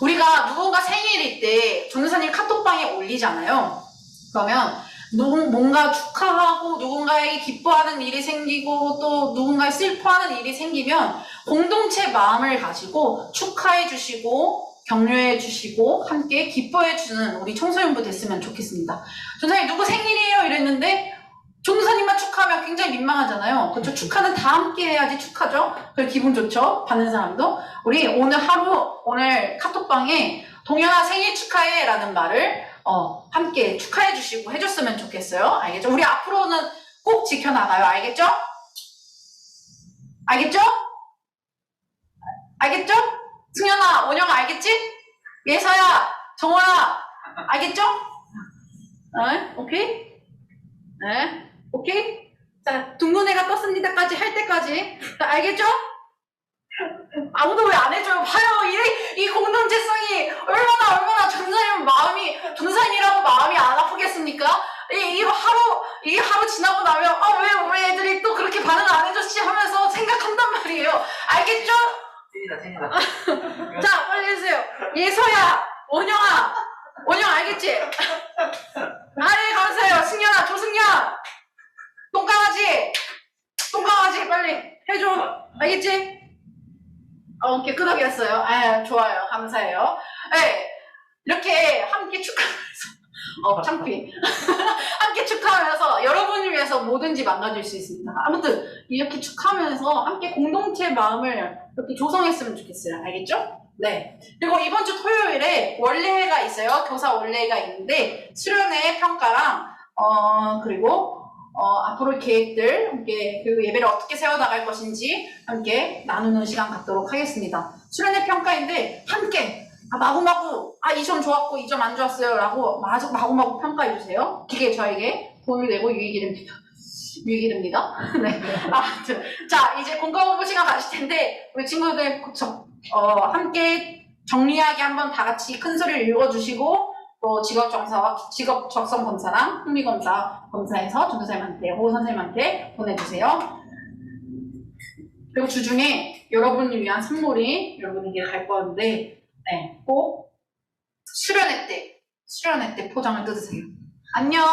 우리가 누군가 생일일 때 전도사님 카톡방에 올리잖아요. 그러면 뭔가 축하하고 누군가에게 기뻐하는 일이 생기고 또 누군가에 슬퍼하는 일이 생기면 공동체 마음을 가지고 축하해 주시고 격려해 주시고 함께 기뻐해 주는 우리 청소년부 됐으면 좋겠습니다. 전도사님 누구 생일이에요? 이랬는데 전도사님만 축하하면 굉장히 민망하잖아요. 그렇죠? 축하는 다 함께 해야지 축하죠. 그래 기분 좋죠. 받는 사람도. 우리 오늘 카톡방에 동현아 생일 축하해 라는 말을 함께 축하해 주시고 해줬으면 좋겠어요. 알겠죠? 우리 앞으로는 꼭 지켜나가요. 알겠죠? 알겠죠? 알겠죠? 승현아, 원영아 알겠지? 예서야, 정원아 알겠죠? 네? 오케이? 네? 오케이? 자, 둥근애가 떴습니다까지 할 때까지. 자, 알겠죠? 아무도 왜 안 해줘요? 봐요. 이 공동체성이 얼마나 전사님이라고 마음이 안 아프겠습니까? 이게 하루 지나고 나면, 왜 애들이 또 그렇게 반응 안 해줬지 하면서 생각한단 말이에요. 알겠죠? 찐이다. 자, 빨리 해주세요. 예서야, 원영 알겠지? 아니, 가세요. 승현아, 조승현! 똥강아지, 빨리 해줘. 알겠지? 오케이, 끄덕였어요. 아, 좋아요. 감사해요. 네, 이렇게 함께 축하하면서, 창피. 함께 축하하면서 여러분을 위해서 뭐든지 망가질 수 있습니다. 아무튼, 이렇게 축하하면서 함께 공동체 마음을 이렇게 조성했으면 좋겠어요. 알겠죠? 네. 그리고 이번 주 토요일에 원래가 있어요. 교사 원래가 있는데, 수련회 평가랑, 그리고, 앞으로 계획들, 함께, 그리고 예배를 어떻게 세워나갈 것인지 함께 나누는 시간 갖도록 하겠습니다. 수련회 평가인데, 함께, 마구마구, 이 점 좋았고, 이 점 안 좋았어요. 라고 마구마구 평가해주세요. 그게 저에게 도움이 되고 유익이 됩니다. 네. 아무튼. 자, 이제 공과 공부 시간 가실 텐데, 우리 친구들, 함께 정리하게 한번 다 같이 큰 소리를 읽어주시고, 또 직업 적성 검사랑 흥미 검사에서 전도사님한테, 호우 선생님한테 보내주세요. 그리고 주중에 여러분을 위한 선물이 여러분에게 갈 건데, 네, 꼭 수련회 때 포장을 뜯으세요. 안녕.